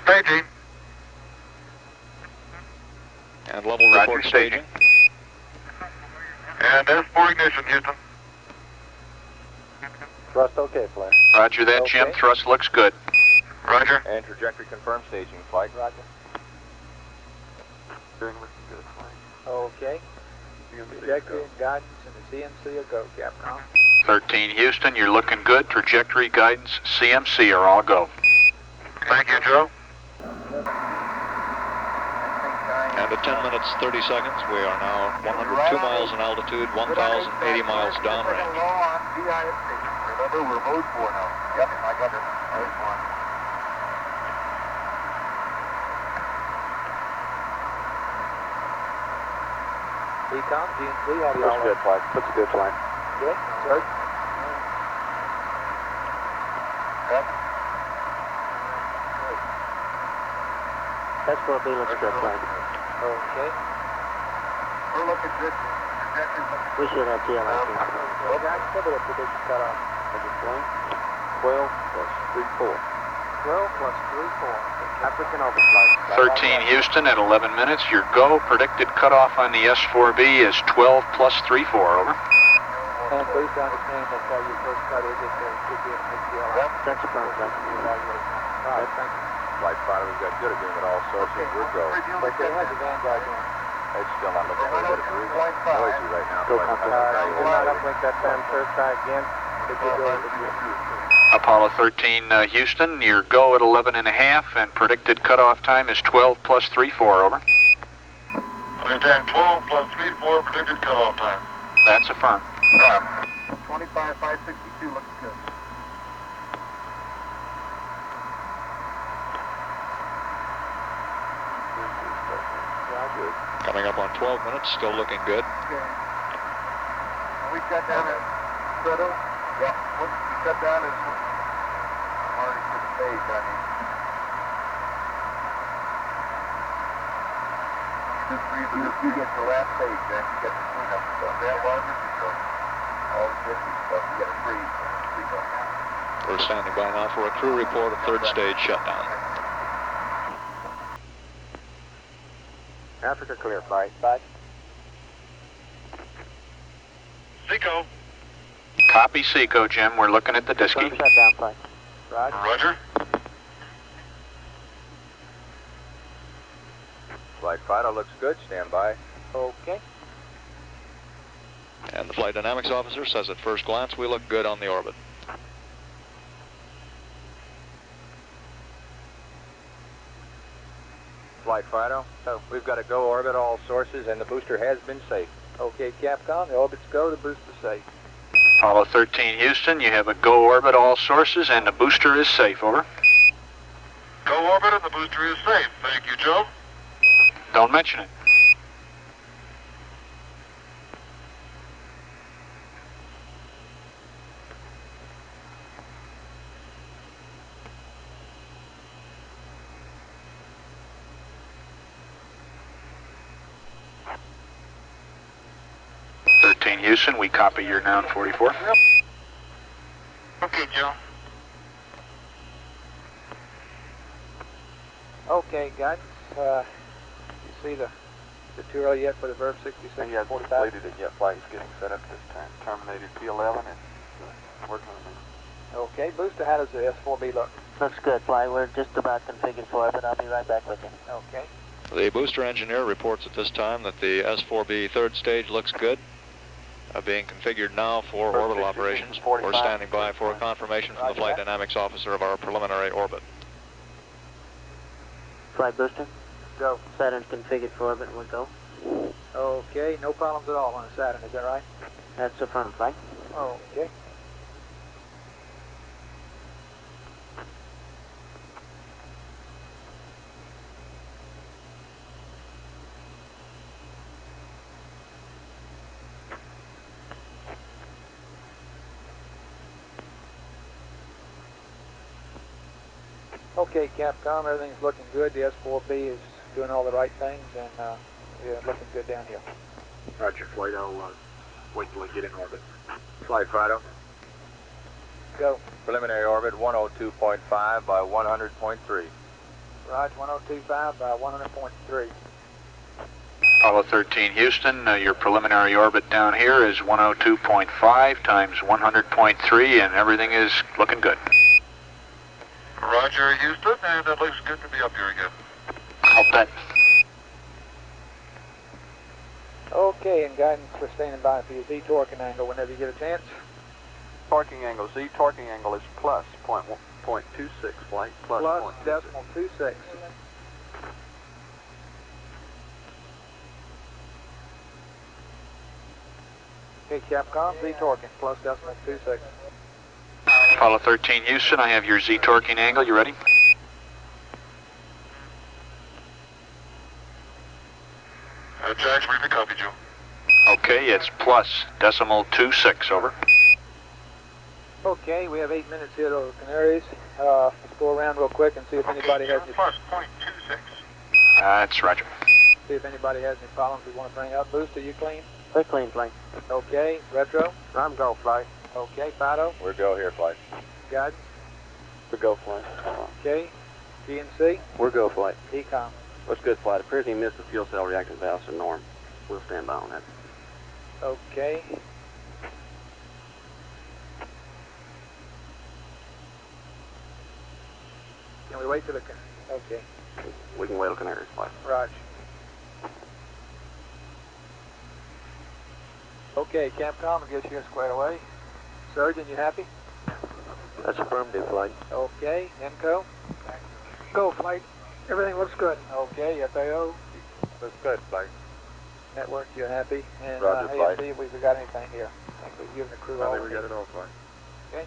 Staging. And level Roger, report staging. staging. And S4 ignition, Houston. Thrust okay, flight. Roger that, Okay. Jim. Thrust looks good. Roger. And trajectory confirmed, staging flight. Roger. Steering looking good, flight. Okay. Trajectory and guidance and the CMC will go, Capcom. 13 Houston, you're looking good. Trajectory, guidance, CMC are all go. Thank you, Joe. And at 10 minutes, 30 seconds, we are now 102 miles in altitude, 1,080 miles downrange. Low on DIS station. Remember, we're mode 4 now. Yep, I got it. Mode 1. Decom, GNC, how do you Looks all good, flight. Looks a good flight. Good, sir. Yep. S4B looks good, flight. Okay. We're looking good. Trajectory's looking We should have TLI. Well, guys, what will the prediction cut off? At this point, 12 plus 34. 12 plus 34. African overflight. 13 Houston at 11 minutes, your go. Predicted cutoff on the S4B is 12 plus 34, over. And please understand that's how your first cut is if there should be an HDLI. That's a firm, flight. All right, thank you. Flight fighter, we've got good agreement all sources. We're go. Okay, how's the Vanguard doing? It's still not looking very good. It's really noisy right now. Go, Flight Compton. fighter, You're not uplink that time, sir. Try again. If you go, Apollo 13 Houston, your go at 11 and a half, and predicted cutoff time is 12 plus 34, over. Maintain 12 plus 34 predicted cutoff time. That's a firm. 25, 562 looks good. Coming up on 12 minutes, still looking good. Okay. We shut down at Soto? Yeah. Once we shut down, it's already to the stage, I mean. You get the last stage, then you get the cleanup stuff. That longer stuff. All the different stuff. You get a freeze. We're standing by now for a crew report of third stage shutdown. Africa clear, flight. Flight. Seco. Copy Seco, Jim. We're looking at the Firm Disky. shutdown, flight. Roger. Roger. Flight fighter looks good. Stand by. Okay. And the flight dynamics officer says at first glance we look good on the orbit. Flight fighter. So we've got to go orbit all sources, and the booster has been safe. Okay, Capcom, the orbits go, the booster's safe. Apollo 13 Houston, you have a go orbit all sources, and the booster is safe, over. Go orbit and the booster is safe. Thank you, Joe. Don't mention it. Houston, we copy your noun 44. Okay, Joe. Okay, guidance. You see is it too early yet for the Verb 66? He hasn't 45? completed it yet. Flight is getting set up this time. Terminated P11 and working on it. Okay, booster, how does the S4B look? Looks good, flight. We're just about configured for it, but I'll be right back with you. Okay. The booster engineer reports at this time that the S4B third stage looks good, being configured now for orbital operations. We're standing by for a confirmation from the flight dynamics officer of our preliminary orbit. Flight booster, Go. Saturn's configured for orbit, we'll go. Okay, no problems at all on the Saturn, is that right? That's a firm, flight. Okay. Okay, Capcom, everything's looking good. The S4B is doing all the right things, and yeah, looking good down here. Roger, flight. I'll wait till I get in orbit. Flight Fido. Go. Preliminary orbit 102.5 by 100.3. Roger, 1025 by 100.3. Apollo 13 Houston, your preliminary orbit down here is 102.5 times 100.3, and everything is looking good. Roger, Houston, and it looks good to be up here again. Hope that. Okay, and guidance, we're standing by for your Z torquing angle whenever you get a chance. Torquing angle, Z torquing angle is plus 0.26, flight, plus decimal 26. Okay, Capcom, Z torquing, plus decimal 26. Apollo 13 Houston, I have your Z torquing angle. You ready? Jax, read the copy, Joe. Okay, it's plus decimal 26, over. Okay, we have 8 minutes here to the Canaries. Let's go around real quick and see if anybody has any... Plus 0.26. That's Roger. See if anybody has any problems we want to bring up. Booster, you clean? We're clean, plane. Okay, Retro? I'm go, flight. Okay, Fido? We're go here, flight. Guidance? We're go, flight. Okay, GNC? We're go, flight. Decom? What's good, flight? Appears he missed the fuel cell reactant valves to norm. We'll stand by on that. Okay. Can we wait till the... Okay, We can wait till Canaries, flight. Raj. Okay, Capcom, I guess you're squared away. Surgeon, you happy? That's affirmative, flight. Okay, Enco? Go, flight. Everything looks good. Okay, FAO? Looks good, flight. Network, you're happy? And Roger, flight. AFC, we got anything here? I think we've given the crew all I think we need. got it all, flight. Okay.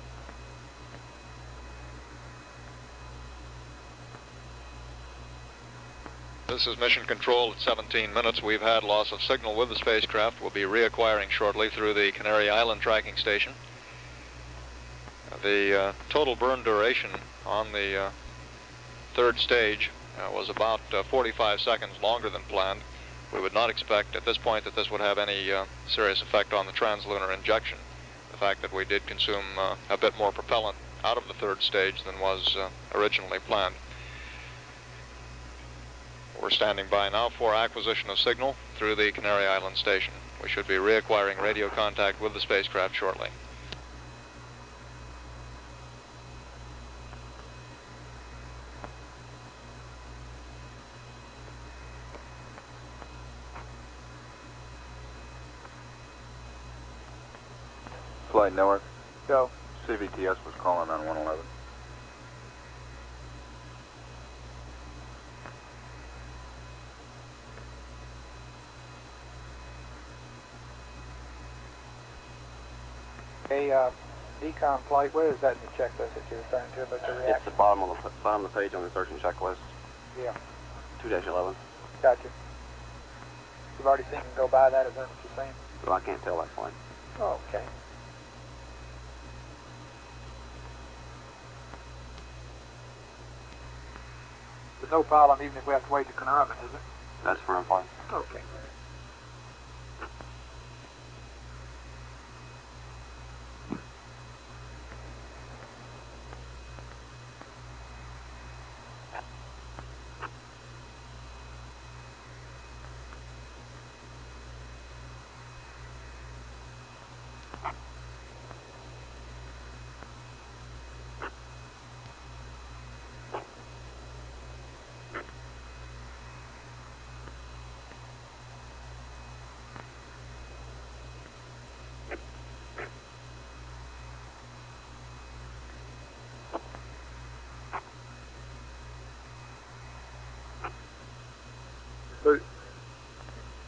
This is Mission Control at 17 minutes. We've had loss of signal with the spacecraft. We'll be reacquiring shortly through the Canary Island tracking station. The total burn duration on the third stage was about 45 seconds longer than planned. We would not expect at this point that this would have any serious effect on the translunar injection. The fact that we did consume a bit more propellant out of the third stage than was originally planned. We're standing by now for acquisition of signal through the Canary Island station. We should be reacquiring radio contact with the spacecraft shortly. Flight Newark. Go. CVTS was calling on 111. Hey, decom flight, where is that in the checklist that you're referring to about the It's reaction? the bottom of the page on the insertion checklist. Yeah, 2-11. gotcha. You've already seen him go by that, is that what you're saying? Well, I can't tell that flight. Oh, okay. There's no problem even if we have to wait to Carnarvon, is it? That's firm, flight. Okay.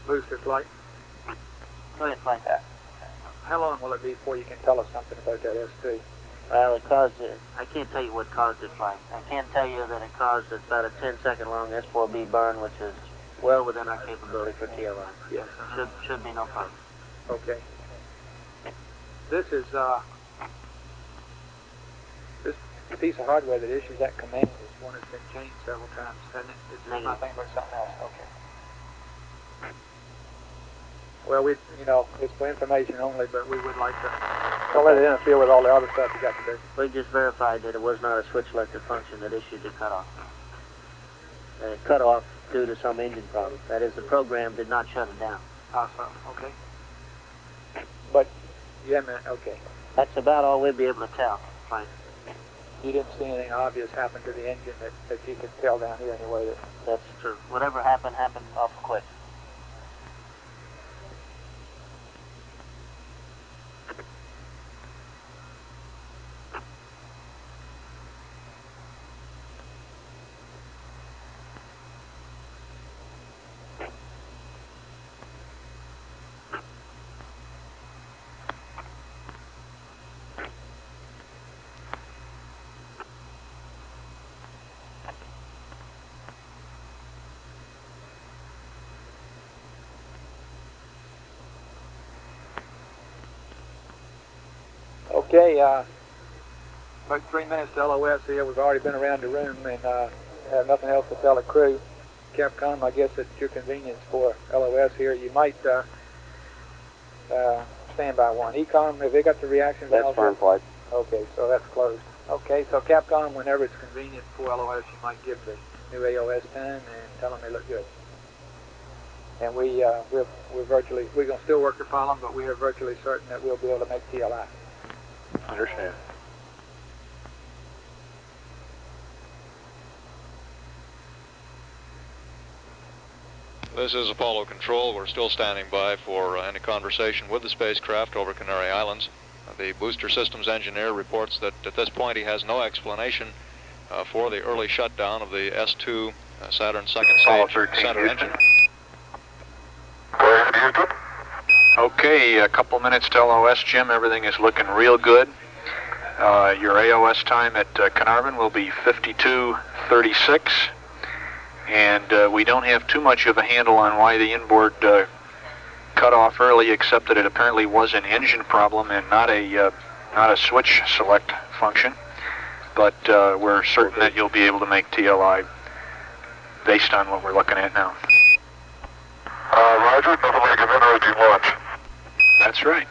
Booster flight. Go ahead, flight. How long will it be before you can tell us something about that ST? Well, it caused it. I can't tell you what caused it, flight. I can tell you that it caused about a 10-second long S4B burn, which is well within our capability for TLI. Yes. Should be no problem. Okay. This is this piece of hardware that issues that command is one that's been changed several times, hasn't it? It's Negative. nothing but something else. Okay. Well, it's for information only, but we would like to don't let it interfere with all the other stuff you got to do. We just verified that it was not a switch selective function that issued the cutoff. And it cut off due to some engine problem. That is, the program did not shut it down. Ah, so, okay. But, yeah, man, okay. That's about all we'll be able to tell, Frank. You didn't see anything obvious happen to the engine that you could tell down here anyway? That's true. Whatever happened, happened awful quick. Okay, about 3 minutes to LOS here. We've already been around the room and have nothing else to tell the crew. Capcom, I guess at your convenience for LOS here. You might stand by one. Ecom, have they got the reaction valve? That's fine, flight. Okay, so that's closed. Okay, so Capcom, whenever it's convenient for LOS, you might give the new AOS 10 and tell them they look good. And we're going to still work the problem, but we are virtually certain that we'll be able to make TLI. Understand. This is Apollo Control. We're still standing by for any conversation with the spacecraft over Canary Islands. The booster systems engineer reports that at this point he has no explanation for the early shutdown of the S2 Saturn second stage center engine. Okay, a couple minutes to LOS, Jim. Everything is looking real good. Your AOS time at Carnarvon will be 52:36. And we don't have too much of a handle on why the inboard cut off early, except that it apparently was an engine problem and not a switch select function. But we're certain that you'll be able to make TLI based on what we're looking at now. Roger, nothing like an NRG launch. That's right.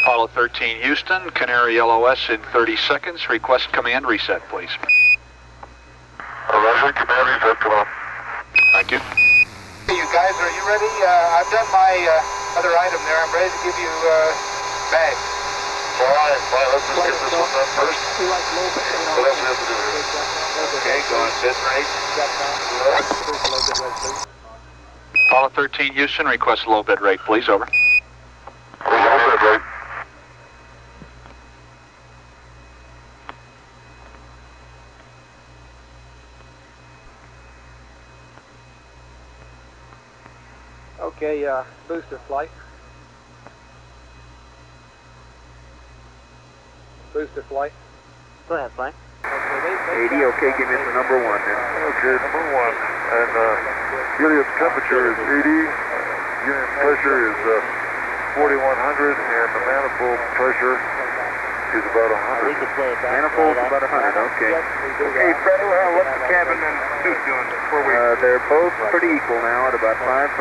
Apollo 13 Houston, Canary LOS in 30 seconds. Request command reset, please. Roger, command reset, come on. Thank you. Hey, you guys, are you ready? I've done my other item there. I'm ready to give you bags. Fine, let's just get this one done first. What else do we have to do here? Okay, go on bit rate. Apollo 13 Houston, request low bit rate, please, over. Low bit rate. Okay, booster flight. Booster flight. Go ahead, Frank. Okay, 80, okay, give me the number one then. Okay, number one. And helium temperature is 80. Unit pressure is 4,100. And the manifold pressure is about 100. We could play it back. Manifold's about 100, okay. Okay, Fredo, what's the cabin and suit doing before we... They're both pretty equal now at about 5.5.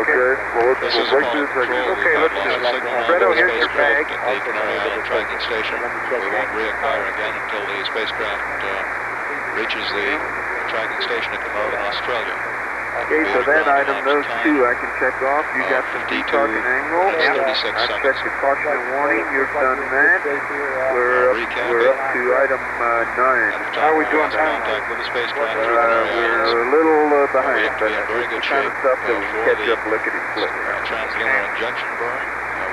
Okay, well, This we'll is break Apollo this. Control. Okay, let's do it. Fredo, here's your bag. At the Canary Island tracking station. We won't reacquire again until the spacecraft reaches the tracking station at Carnarvon, Australia. Okay, so that item, those two I can check off. You got some detarting angle. Yep. I've checked the caution and warning. You've done that. We're up to item 9. How are we doing time? Contact with the spacecraft. We're a little behind, but in very good the kind of shape stuff that we can catch up lickety-split. Translunar injection burn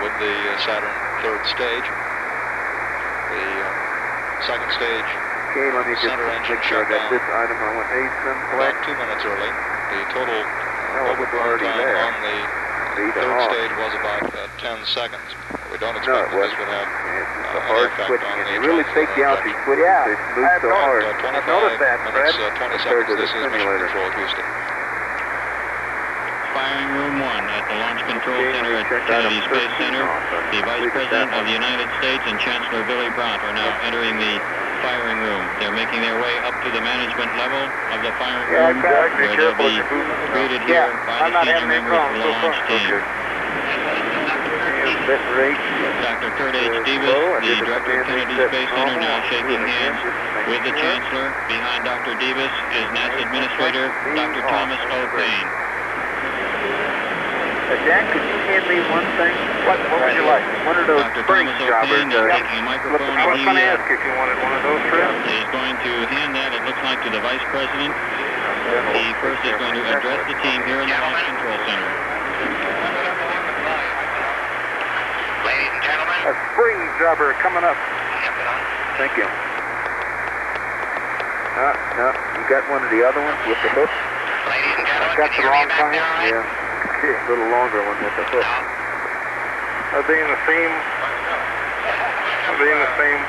with the Saturn third stage. The second stage. Okay, let me just make sure I got this item. I want ASIM about 2 minutes early. The total overburn time on the third stage was about 10 seconds. We don't expect that this would have a hard switching, and they really take you out these switches. They move so hard. I've noticed that, Fred. 20 seconds. This is Mission Control Houston. Firing Room 1 at the Launch Control Center at Kennedy Space Center. The Vice President of the United States and Chancellor Billy Brandt are now entering the firing room. They're making their way up to the management level of the firing room, where they'll be greeted here by the senior members of the launch team. Dr. Kurt H. Davis, the Director of Kennedy Space Center, now shaking hands with the Chancellor. Behind Dr. Davis is NASA Administrator Dr. Thomas O. Payne. Jack, could you hand me one thing? What would you like? One of those spring jobbers. Taking a microphone. I was going to ask if you wanted one of those, Fred. He's going to hand that, it looks like, to the Vice President. He first is going to address the team here in the Launch Control Center. Ladies and gentlemen. A spring jobber coming up. Thank you. No, you got one of the other ones with the hook? Ladies and gentlemen, I got the wrong kind. Yeah. A little longer one with the hook. Are they in the same? Are they in the same?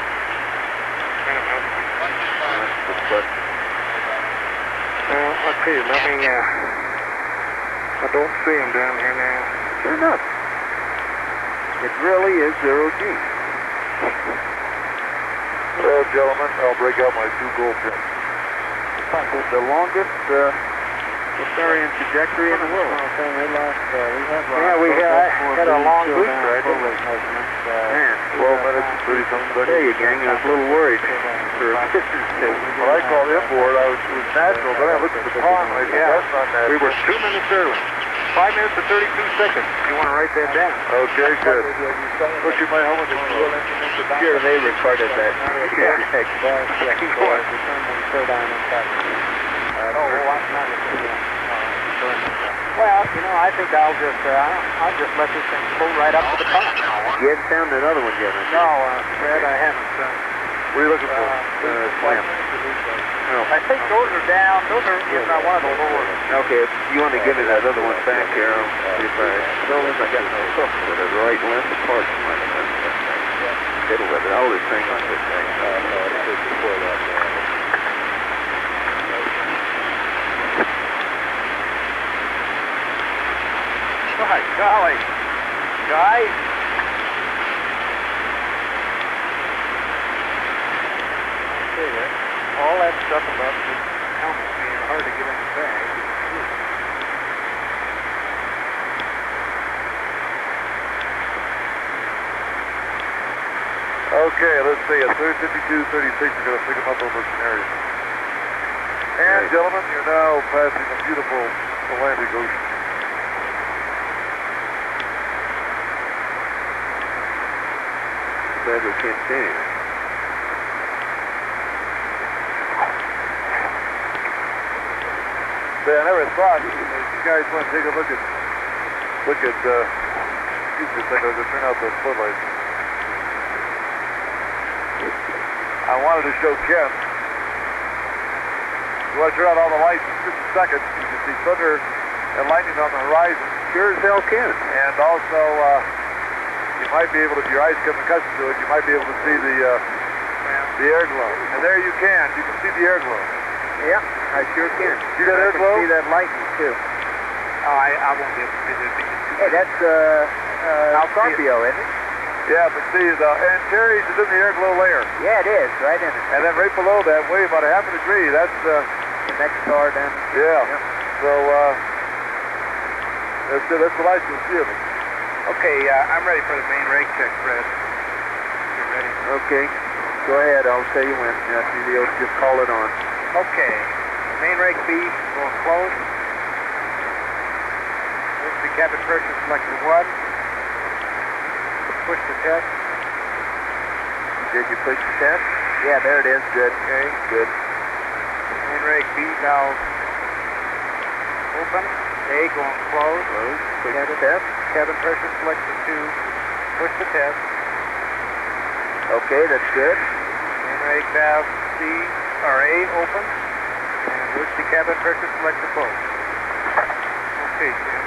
That's a good question. Well, let's see. Let me. I don't see them down here now. Sure enough. It really is 0G. Well, gentlemen, I'll break out my 2 goldfish. The longest Aquarian trajectory in the world. We had a long booster, I think. Man, 12 minutes and 30 something seconds. There you gang, I was a little worried for a distance sake. When I called inboard, it was natural. Then I looked at the pond and I said, that's not natural. We were 2 minutes early. 5 minutes and 32 seconds. You want to write that down? Okay, good. Look at my helmet. Sure, they recorded that. Well, you know, I think I'll just let this thing pull right up to the pond. You haven't found another one yet, have you? No, Fred, I haven't. What are you looking for? Slam. I think those are down. Those are one of the lower. Okay, if you want to give me that other one back here, I'll see if I got no hooks that are right length apart from my middle of it. I'll just hang on this thing. By golly, guys. All that stuff about the helmet being hard to get in the bag. Okay, let's see. At 52:36, we're going to pick them up over Canary. And, gentlemen, you're now passing a beautiful Atlantic Ocean. Glad we can't see it. See, I never thought you guys want to take a look at excuse me a second, I was going to turn out the floodlights. I wanted to show Ken. You want to turn out all the lights in just a second. You can see thunder and lightning on the horizon. Sure as hell can. And also, you might be able to, if your eyes become accustomed to it, you might be able to see the air glow. And there you can see the air glow. Yeah, I sure can. You got air glow? See that lightning too. Oh, I won't be able to see this. Hey, that's Scorpio, isn't it? Yeah, but see, and Terry's is in the air glow layer. Yeah, it is, right in it. And then right below that, way about a half a degree, that's the next star then. Yeah. So that's the lights you'll see of it. Okay, I'm ready for the main rake check, Fred. You ready? Okay, go ahead. I'll tell you when. You'll just call it on. Okay, main rake B going close. cabin pressure selector 1. Push the test. Did you push the test? Yeah, there it is. Good. Okay. Good. Main rake B valve open. A going closed. Close. Push the test. Cabin pressure selector 2. Push the test. Okay, that's good. Main rake valve C or A open. And emergency cabin pressure selector closed. Okay, Jim.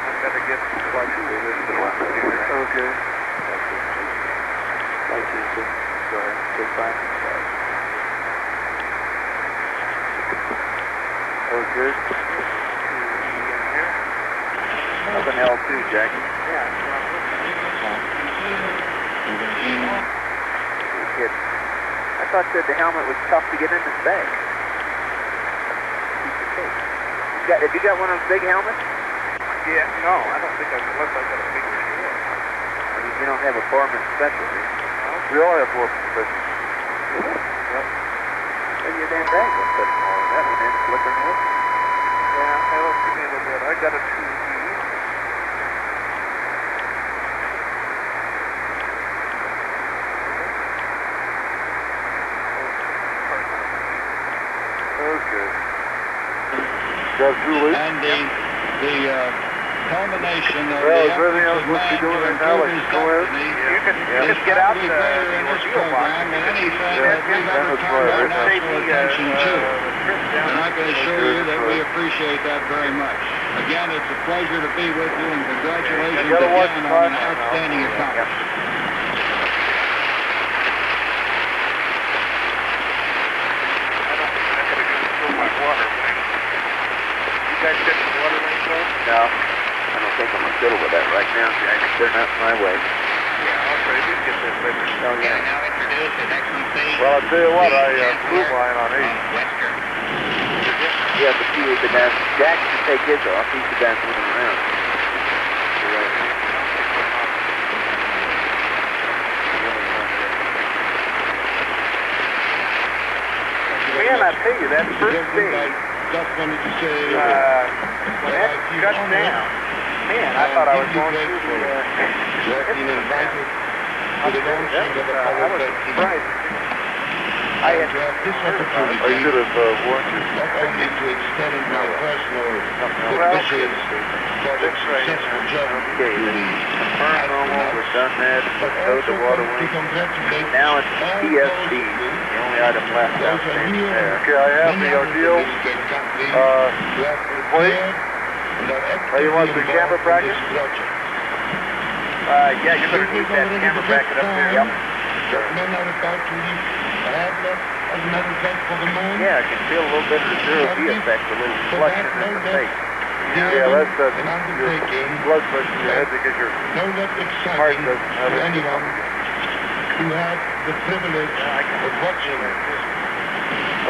I better get some flights. Okay. Go ahead. Take 5. Okay. Up in L2, Jackie. Yeah. Kid. I thought that the helmet was tough to get in the bag. Have you got one of those big helmets? Yeah, no, I don't think unless I got a big shield. You don't have a foreman specialty. We all have foreman specialty. Yep. Well, your damn bag was so small. That one is flipping it. Yeah, that'll give me a little bit. I got a 2E. Okay. Got Julie. And the culmination of well, the is there anything else efforts we'll be of doing man right to now? improve Like his go ahead? destiny You can get out probably greater in this program than anything that we've ever turned our national attention to. And I can assure you that we appreciate that very much. Again, it's a pleasure to be with you, and congratulations again on an outstanding accomplishment. You guys get the water range though? No. I don't think I'm good with that right now, Jack. They're not my way. Yeah, I'll try to get that later. Oh, yeah. Now introduce His Excellency. Well, I'll tell you what, I flew mine on 8. Western. Yeah, but see, the guy, Jack can take his off. He's the guy moving around. Man, I tell you, that first day, Just wanted to say when that shut down, man, I thought I was going through the... I was surprised. I had this opportunity. I should have warned you. Not only to extend my personal wishes for the successful journey to the Paranormal, we've done that. Towed the water wing. Now it's PSD. The only item left outstanding there. Okay, I have the ordeal. Plate. Hey, you want the camera bracket? yeah, you better leave that camera bracket up there. Yep. Men are about to leave as a matter of fact, for the moon. Yeah, I can feel a little bit of the zero-G effect, a little flushing in the face. Yeah, that's an undertaking. Blood pressure in your head because your no less heart exciting doesn't have to it. anyone who had the privilege of watching it.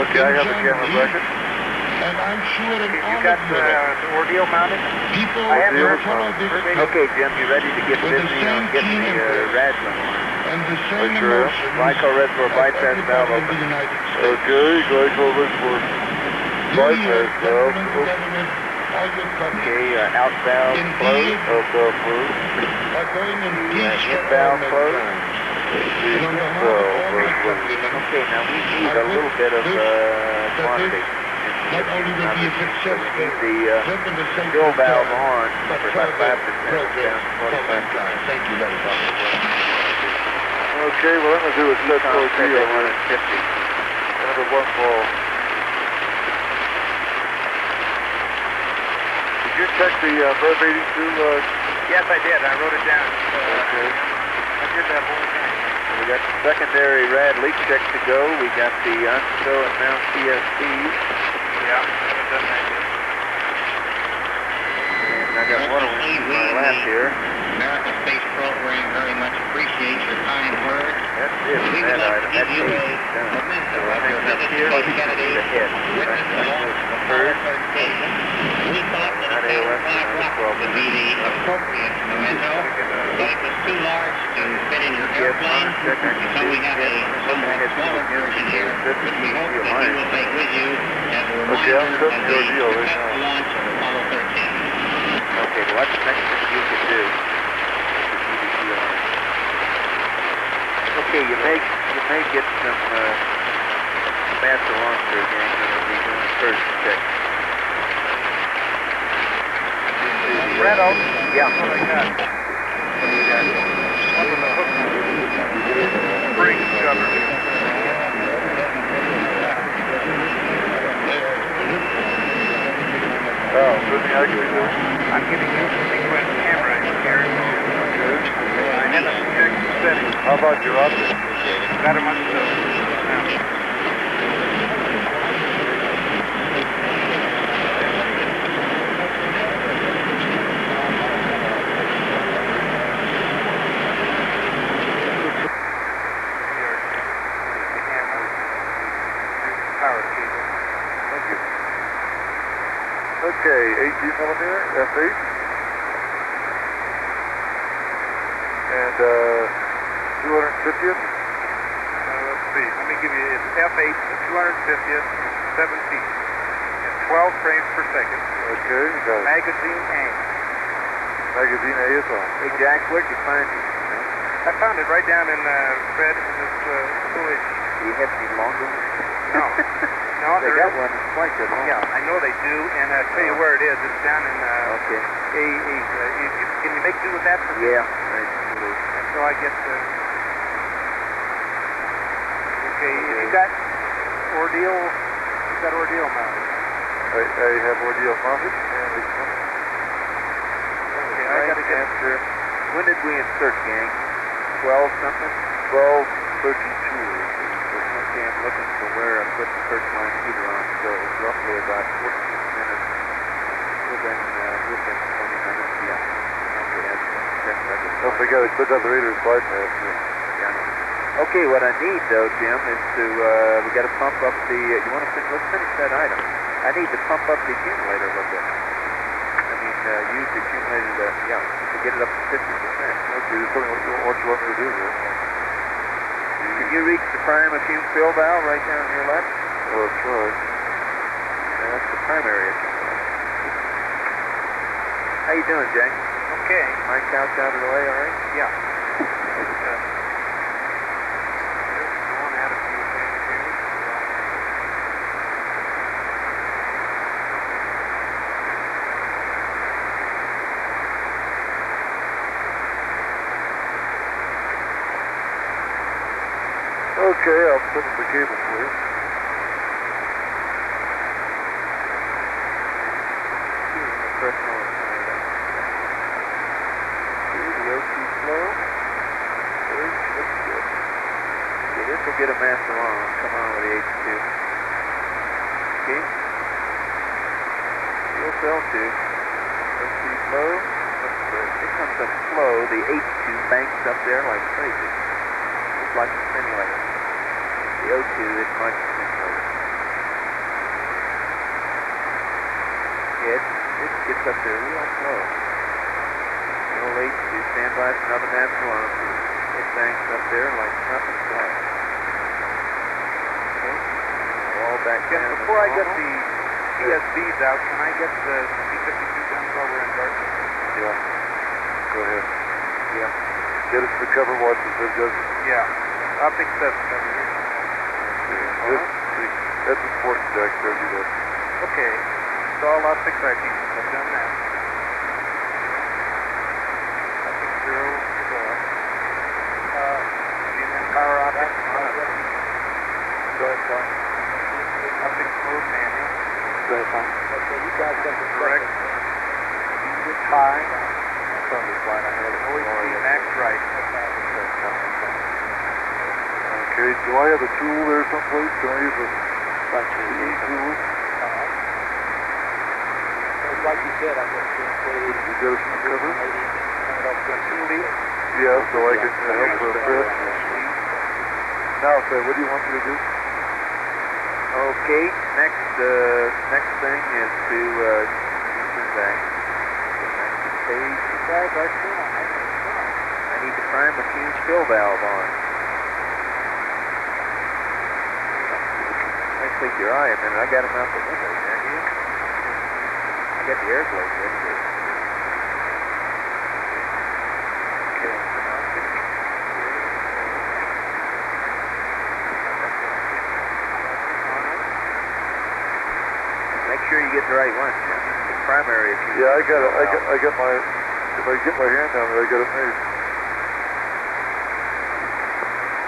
Okay, I have the camera bracket. And I'm sure in You all got of the Europe, ordeal mounted? people I have will yours follow this Okay, Jim, you ready to get with the busy same on getting keen the interest Radlin on? and the same Sure. emotions Glycoreservoir of bypass valve everybody in open. the United States. Okay, glycoreservoir bypass valve. All your public Okay, outvalve closed. Outvalve closed. are going in The peace for invalve all closed. mankind. And on behalf of all my countrymen, Okay, now we need a little bit of quantity. not only will be a successful The trip in the same fill valve on but for about 5 to 10 progress down for 45 mankind. Thank you very much. Okay, well, I'm going to do a set 4G on 150. Number 1 ball. Did you check the verb 82? Yes, I did. I wrote it down. Okay. I did that whole thing. We got the secondary rad leak check to go. We got the UNSO and mount PSPs. Yeah, I haven't done that yet. And I got one on my lap here. American Space Program very much appreciates your kind words. That's it. We would like to give you a memento of your visit to Cape Kennedy, witness the launch of Apollo 13. We thought that a Saturn V rocket would be the appropriate memento, but it was too large to fit in your airplane, so we have a somewhat smaller version here, which we hope that you will take with you as a reminder of the successful launch of Apollo 13. Okay, well, what's the next thing you can do? Okay, you may get some master launch there, gang. We'll be doing a first check. Redo. Yeah. That's what I got. What do you got? One with a hook spring cover. Oh, Brittany, actually do. I'm getting you the sequence camera here. I haven't checked the settings. How about your optics? Got them until Okay, 18 millimeter, F8. And 250th. let's see. Let me give you it's F8, 250th, 7 feet, and 12 frames per second. Okay, you got it. Magazine A. Magazine A is on. Hey, Jack, where'd you find it? I found it right down in Fred in this little issue. Do you have any longer ones? No. No, They got one quite good. Yeah, I know they do, and I'll tell you where it is. It's down in Okay. can you make do with that for me? Yeah. Right. Until I get the... Okay, you got Ordeal mounted. I have Ordeal mounted. And it's okay, I gotta get... After, when did we insert, gang? 12 something? 12:32. Okay, I'm looking for where I put the first line heater on, so it's roughly about 14 minutes, within 20 minutes, yeah. Okay, that's check that. Don't forget, I put that radar slide past you. Yeah. Okay, what I need though, Jim, is to, we gotta pump up the, let's finish that item. I need to pump up the accumulator a little bit. I mean, use the accumulator to get it up to 50%. Okay, just tell me what you want me to do there. Can you reach the prime accum fill valve right down on your left? Well, that's right. Yeah, that's the primary accumulator. How you doing, Jay? Okay. My couch out of the way, all right? Yeah. Going out a few things here. Okay, I'll put the cable for you. Personal. The O2 flow. Looks good. Okay, this will get a master on. Come on with the H2. Okay. Fuel cell 2. O2 flow. Here comes the flow. The H2 banks up there like crazy. Just like a simulator. The O2 is much simulator. It gets up there real slow. The old H2, stand by for another master launch. It banks up there like nothing slow. Okay. All back down. Before I get the CSVs out, can I get the C-52 guns while we're in dark? Yeah. Go ahead. Yeah. Get us the cover watch as it does. Yeah. Optic 7. That's important, Jack. Show you that. Okay. So all optic tracking. I've done that. Optic 0 is off. And then power optic on. Go ahead, Clark. Optic mode manual. Go ahead, Clark. Okay, you guys got the Correct. high. From the flight I had. OEC max right. Okay, do I have a tool there someplace? Can I use a tool? Like you said, I guess you get us some cover? Yeah, so I can help with Fred. Now, Fred, what do you want me to do? Okay, next thing is to turn back. Page 5 right now. I need to prime a huge fill valve on. Might take your eye a minute. I got them out the window, can you? I got the air blades ready. you get the right one, Jim. The primary, if you... Yeah, I got it. I got my... If I get my hand down there, I got it made.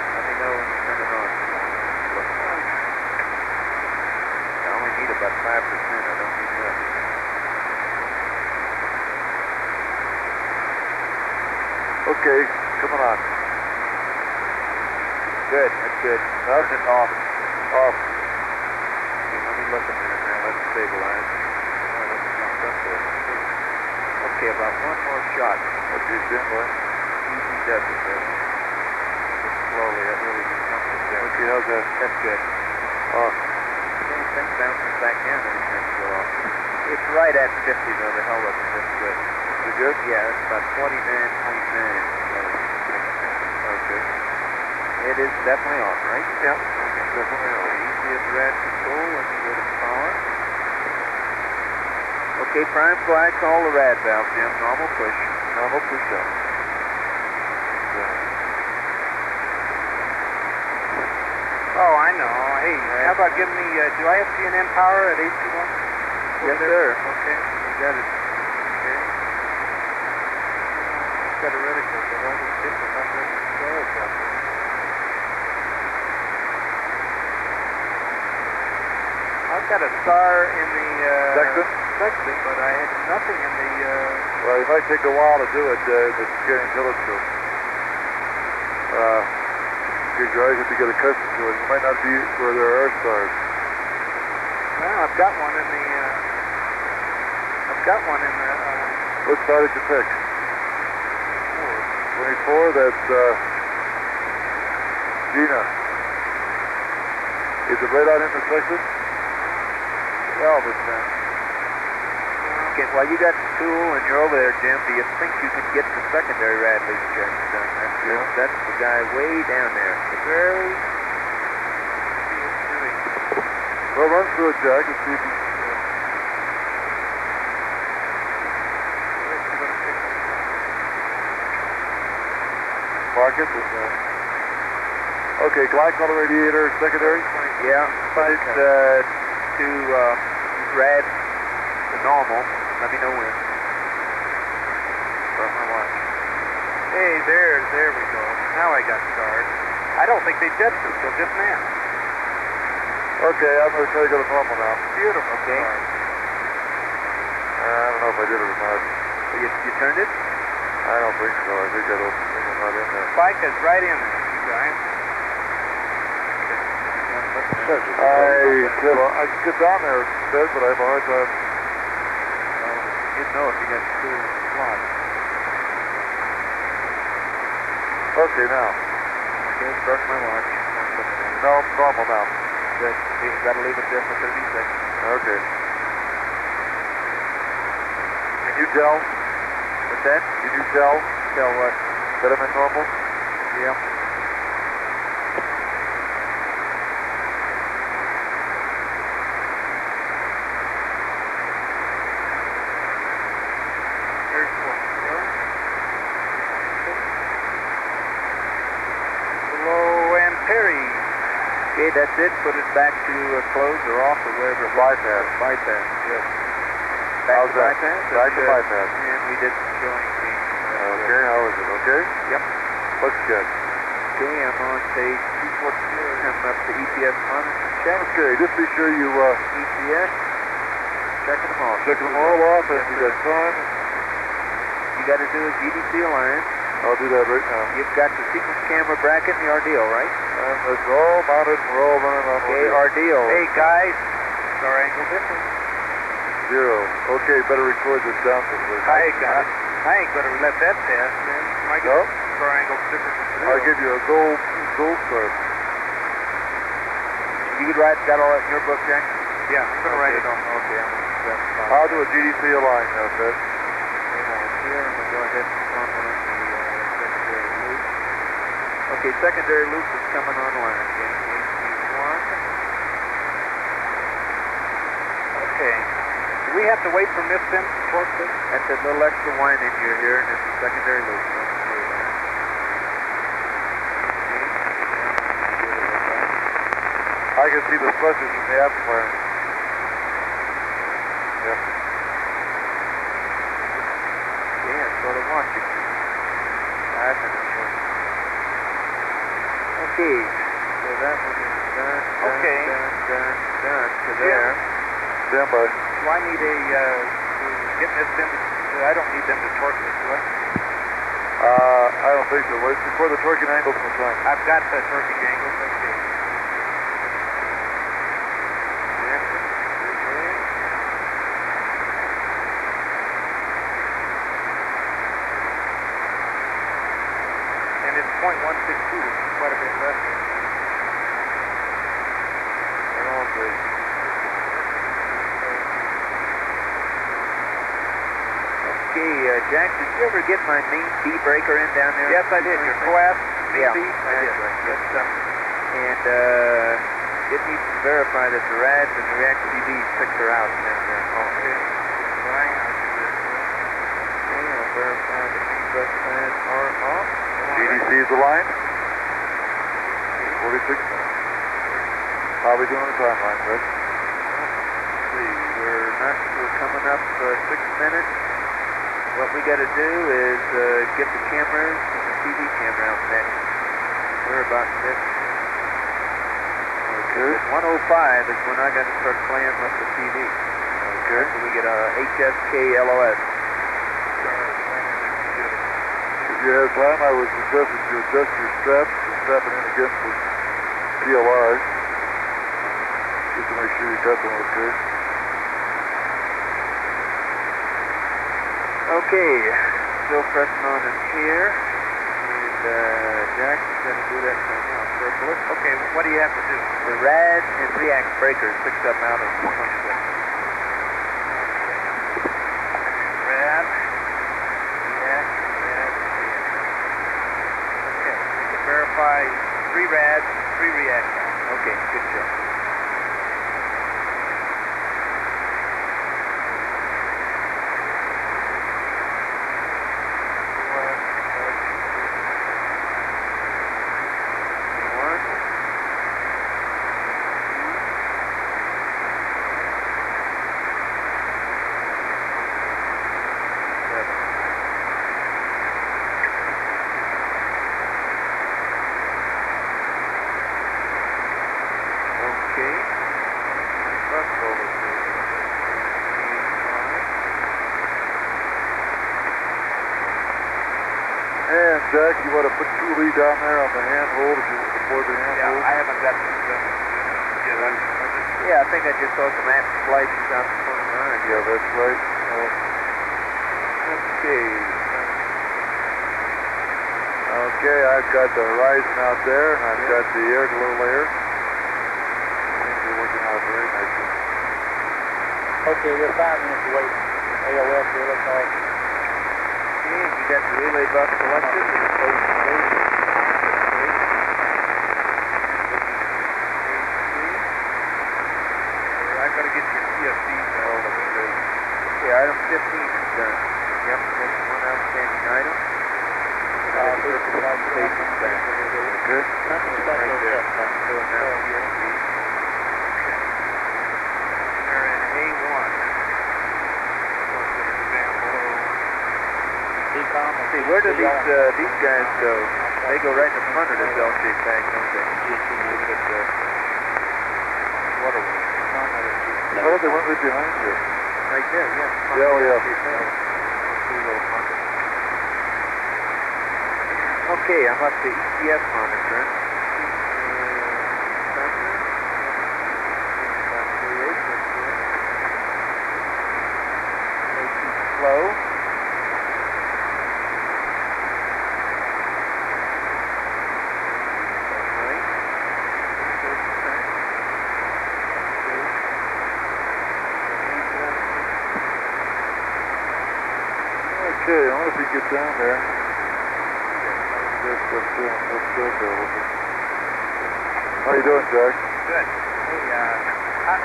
Let me know when you turn it on. I only need about 5%. I don't need much. Okay, coming on. Good, that's good. Turn it off. Off. Okay, let me look a minute now. Let's stabilize. Oh, that's jumped up there. Okay, about one more shot. Okay, stand by. Easy does it there. Just slowly, that really just jumped it there. Okay, how's that? That's good. Off. Same thing bouncing back down every time you go off. It's right at 50 though, the hell of it. That's good. Is it good? Yeah, it's about 29.9. Okay. It is definitely on, right? Yeah, definitely on. Easy as rad control. Let me go to power. Okay, prime flag, call the rad valve, Jim. Normal push. Normal push up. Oh, I know. Hey, how about giving me, do I have CNN power at 821? Yes, sir. Okay. You got it. Okay. Got a reticle, but all these kids are not ready to start out there. I've got a star in the section, but I had nothing in the... Well, it might take a while to do it, the scanning telescope. Because your eyes have to get accustomed to it. It might not be where there are stars. Well, I've got one in the... What star did you pick? 24, that's Gina. Is it right on intersection? Well, but, okay, while you got the tool and you're over there, Jim, do you think you can get the secondary rad leak check done? That's the guy way down there. Very... Well, run through it, Jack, and see if you... Mark it. Okay, glycol radiator, secondary? Yeah, but it's to rad to normal. Let me know when. Start my watch. Hey, there we go. Now I got started. I don't think they jetted until just now. Okay, I'm going to try to go to normal now. Beautiful. Okay. I don't know if I did it or not. You turned it? I don't think so. I think I'm not in there. Spike is right in there, you guys. I can get down there, Ted, but I have a hard time. You'd know if you got the tool slot. Okay, now. Okay, start my watch. No, normal now. Good. You've got to leave it there for 30 seconds. Okay. Can you tell? What's that? Can you tell? Tell what? That I'm in normal? Yeah. Okay, that's it. Put it back to close or off or wherever. Bypass. Bypass, yes. How's Back to that? bypass? Back to bypass. And we did some showing. Okay, how is it? Okay? Yep. Looks good. Okay, I'm on page 214. Coming up to EPS monitor check. Okay, just be sure you, EPS. Checking them off. Checking them all off, and you got time. You got to do a GDC alliance. I'll do that right now. You've got the sequence camera bracket and the RDO, right? And it's all mounted and we're all running on okay, RDO. Hey, guys. Star angle difference. 0. Okay, better record this down for me. I ain't gonna let that pass, man. My star angle difference is 0. I'll give you a gold star. You got all that in your book, Jack? Yeah, I'm gonna write it on. Okay, I'll do a GDC align now, Ted. Here, I'm gonna go ahead and on the secondary loop. Okay, secondary loop is coming online again. Okay. Do we have to wait for Miss Sims to torque this? That's a little extra winding you're here, and it's the secondary loop. I can see the flushes from the amplifier. Okay, so that one is done, done to there. Stand by. Do I need getting this in, I don't need them to torque this, do I? I don't think so. Wait before the torquing angles in the front. I've got the torquing angles, okay. And it's .162, which is quite a bit less. They're all great. Okay, Jack, did you ever get my main B breaker in down there? Yes, I did. Your coax, Yeah, I did. That's right. And it needs to verify that the rads and the react CVs picked her out down there. Okay. Right. Okay, I'll verify the main bus plans are off. GDC is aligned. 46 minutes. How are we doing the timeline, Rick? Let's see, we're coming up 6 minutes. What we got to do is get the cameras and the TV camera out next. We're about this. Okay. 105 is when I got to start playing with the TV. Okay. So we get a HSK LOS. If you have time, I would suggest that you adjust your straps and strap it in against the PLR. Just to make sure you got them okay. Okay, still pressing on in here. And Jack is going to do that right now. Circle it. Okay, what do you have to do? The rad and react breakers picked up out of the front switch. Rad, react, react. Okay, we can verify 3 rads, 3 react. Okay, good job. And Jack, you want to put Thule down there on the handhold if you want to support the handhold? Yeah, I haven't got this done. Yeah, I think I just saw some amp flashes out the front of my eye. Yeah, that's right. Okay. Okay, I've got the horizon out there, and I've got the air glow layer. Things are working out very nicely. Okay, we're 5 minutes away from AOS here. Let's all. Okay, you got the relay bus selected. I've got to get your CFCs all the way. Okay, item 15 is done. Yep, that's one outstanding item. Station's back. Good. Right there. Going down here. They're in A1. See, where do these guys go? They go right in the front of this L-shaped tag, don't they? Look at the waterway. I thought they went right behind you. Right there, yeah. Yeah, oh, yeah. Okay, I'm up to ECS monitoring. Slow. Okay, I wonder if we can get down there. That's good there. How you doing, Jack? Good. Hey,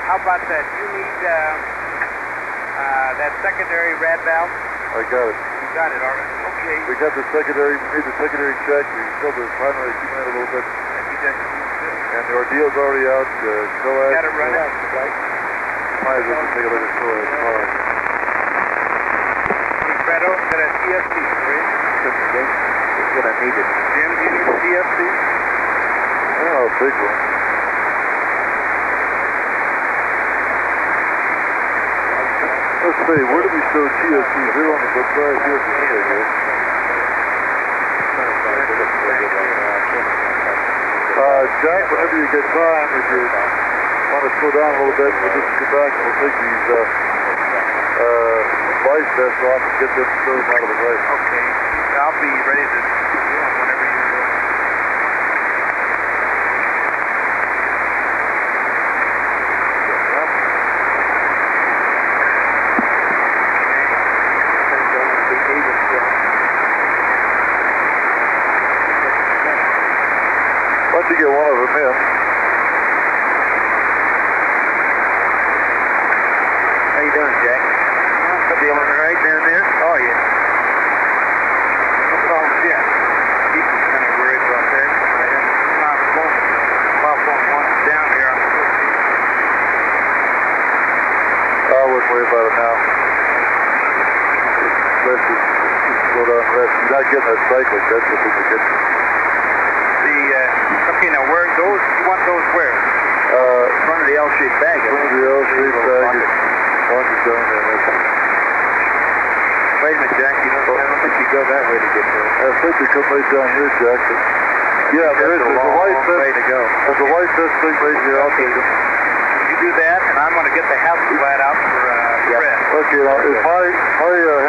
how about that? You need that secondary rad valve? I got it. You got it, all right. Okay. We got the secondary, we made the secondary check. We filled the primary accumulator a little bit. And the ordeal's already out. Coax. Got it running. Might as well just take a look at Coax. Fredo, got a CFC, right? That's what I needed. Jim, do you need a CFC? big one. Let's see, where do we show TSC? They're on the side here. Jack, whenever you get time, if you want to slow down a little bit, we'll just come back and we'll take these vice vests off and get them stowed out of the way. Okay. I'll be ready to do them whenever you're ready. Once you get one of them in. How you doing, Jack? Feeling all right down there? Oh, yeah. No problems yet. Keith was kind of worried about that. I had my phone once down here on the 14th. I wouldn't worry about it now. Let's just slow down and rest. You're not getting that cyclic, that's the thing that gets you. Okay, now where those, you want those where? In front of the L-shaped bag. In front of the L-shaped bag. Once it's down there, that's it. Wait a minute, Jack. I don't think you go that way to get there. I think they come right down here, Jack. But yeah, there is. There's a white vest. Way to go. There's a white vest thing right here. I'll take it. You do that, and I'm going to get the Hasselblad out for Fred. Okay, now, if my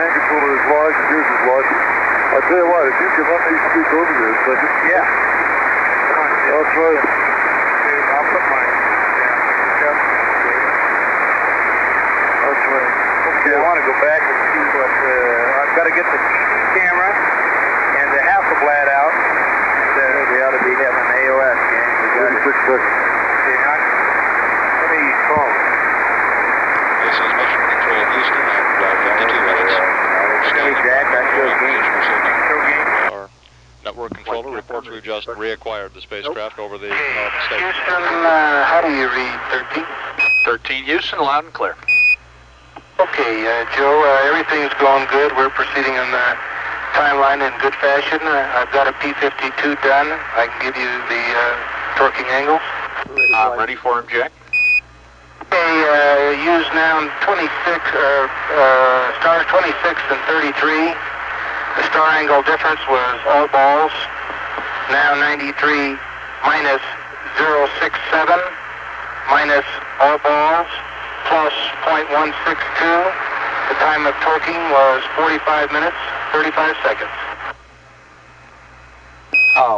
hand controller is locked, and yours is locked, I'll tell you what, if you can let me speak over here a second. Yeah. I'll try it. Okay, I'll put my I'll try it. Okay, I want to go back and see what, I've got to get the TV camera and the Hasselblad out. We ought to be having an AOS, gang. We got 36 seconds. Okay, let me call. This is Mission Control Houston at 52 minutes. Hey, Jack, I showed game. Our network controller reports we've just reacquired the spacecraft over the station. Houston, how do you read 13? 13 Houston, loud and clear. Okay, Joe, everything is going good. We're proceeding on the timeline in good fashion. I've got a P-52 done. I can give you the torquing angles. I'm ready for him, Jack. Okay, use now 26, stars 26 and 33. The star angle difference was all balls. Now 93 minus 067 minus all balls plus 0.162. The time of torquing was 45 minutes, 35 seconds.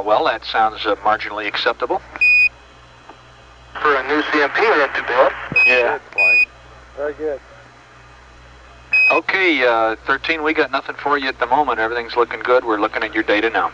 Well, that sounds marginally acceptable. For a new CMP, it ain't too bad. Yeah. Very good. Okay, 13, we got nothing for you at the moment. Everything's looking good. We're looking at your data now.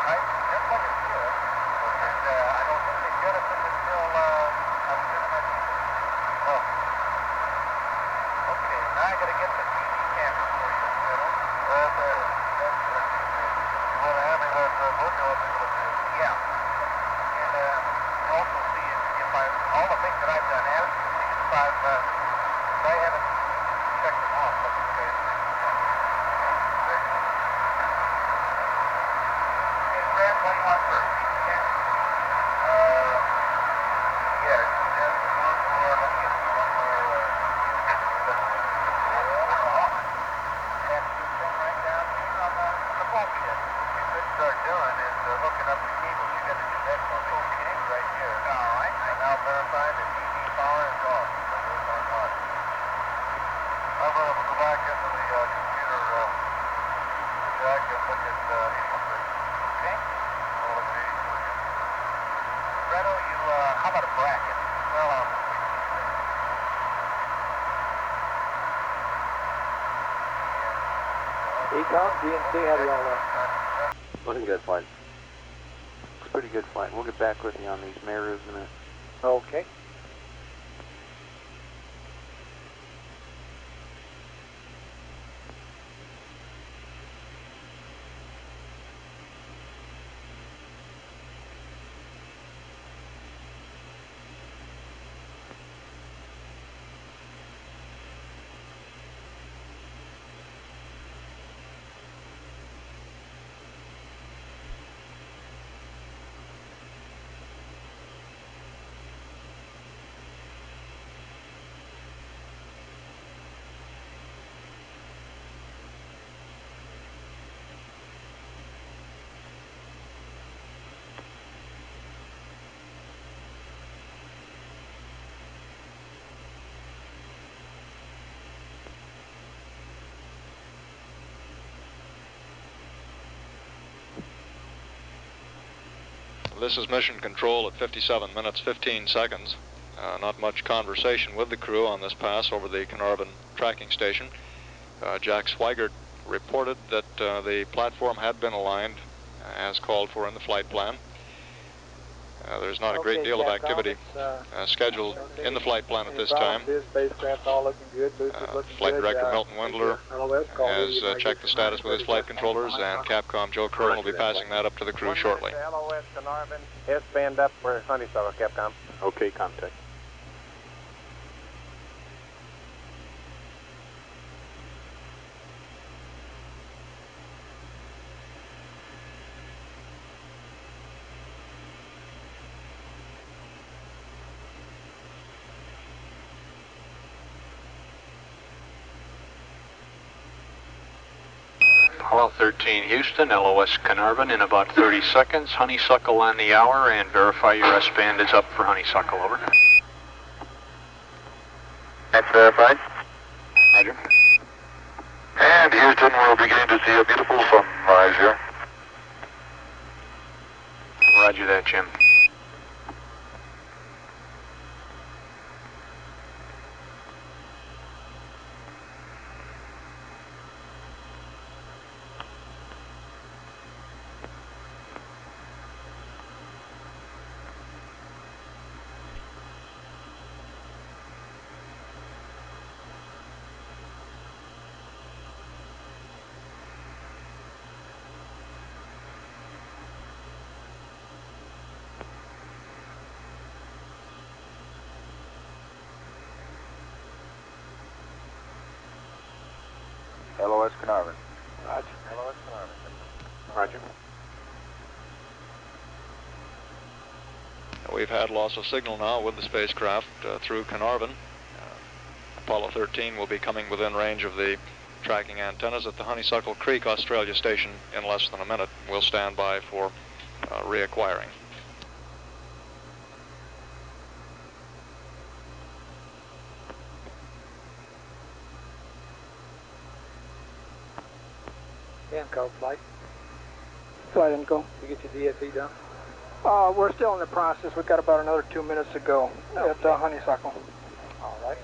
Right? Just like it should. And I don't think they get it I haven't checked them off. But okay. Hey, Brad, what do you want first? Yeah, just one more. Let me get one more. Have this thing right down on the bulk shed. What we could start doing is hooking up the cables. You got to do that for me. Okay. Right here. All right. And I'll verify that DC power is off. So there's our mark. I'm going to go back into the computer jack and look at 83. Okay. I'll look at 82 again. Fredo, you, how about a bracket? Well, Econ, DNC, how do y'all look? Looking good, flight. It's a pretty good flight. We'll get back with you on these Marus in a minute. Okay. This is Mission Control at 57 minutes, 15 seconds. Not much conversation with the crew on this pass over the Carnarvon tracking station. Jack Swigert reported that the platform had been aligned as called for in the flight plan. There's not a great deal of activity scheduled in the flight plan at this time. Spacecraft all looking good. Looking Flight good. Director Milton Wendler has checked the status with his flight controllers, and Capcom Joe Curran will be passing that up to the crew shortly. LOS Carnarvon, S-band up for Honeysuckle, Capcom. Okay, contact. Apollo 13 Houston, LOS Carnarvon in about 30 seconds. Honeysuckle on the hour, and verify your S-band is up for Honeysuckle, over. That's verified. Roger. And Houston, we're beginning to see a beautiful sunrise here. Roger that, Jim. LOS Carnarvon. Roger. LOS Carnarvon. Roger. We've had loss of signal now with the spacecraft through Carnarvon. Apollo 13 will be coming within range of the tracking antennas at the Honeysuckle Creek, Australia station in less than a minute. We'll stand by for reacquiring. Code flight. Flight Info. You get your DSE done? We're still in the process. We've got about another 2 minutes to go at Honeysuckle. All right.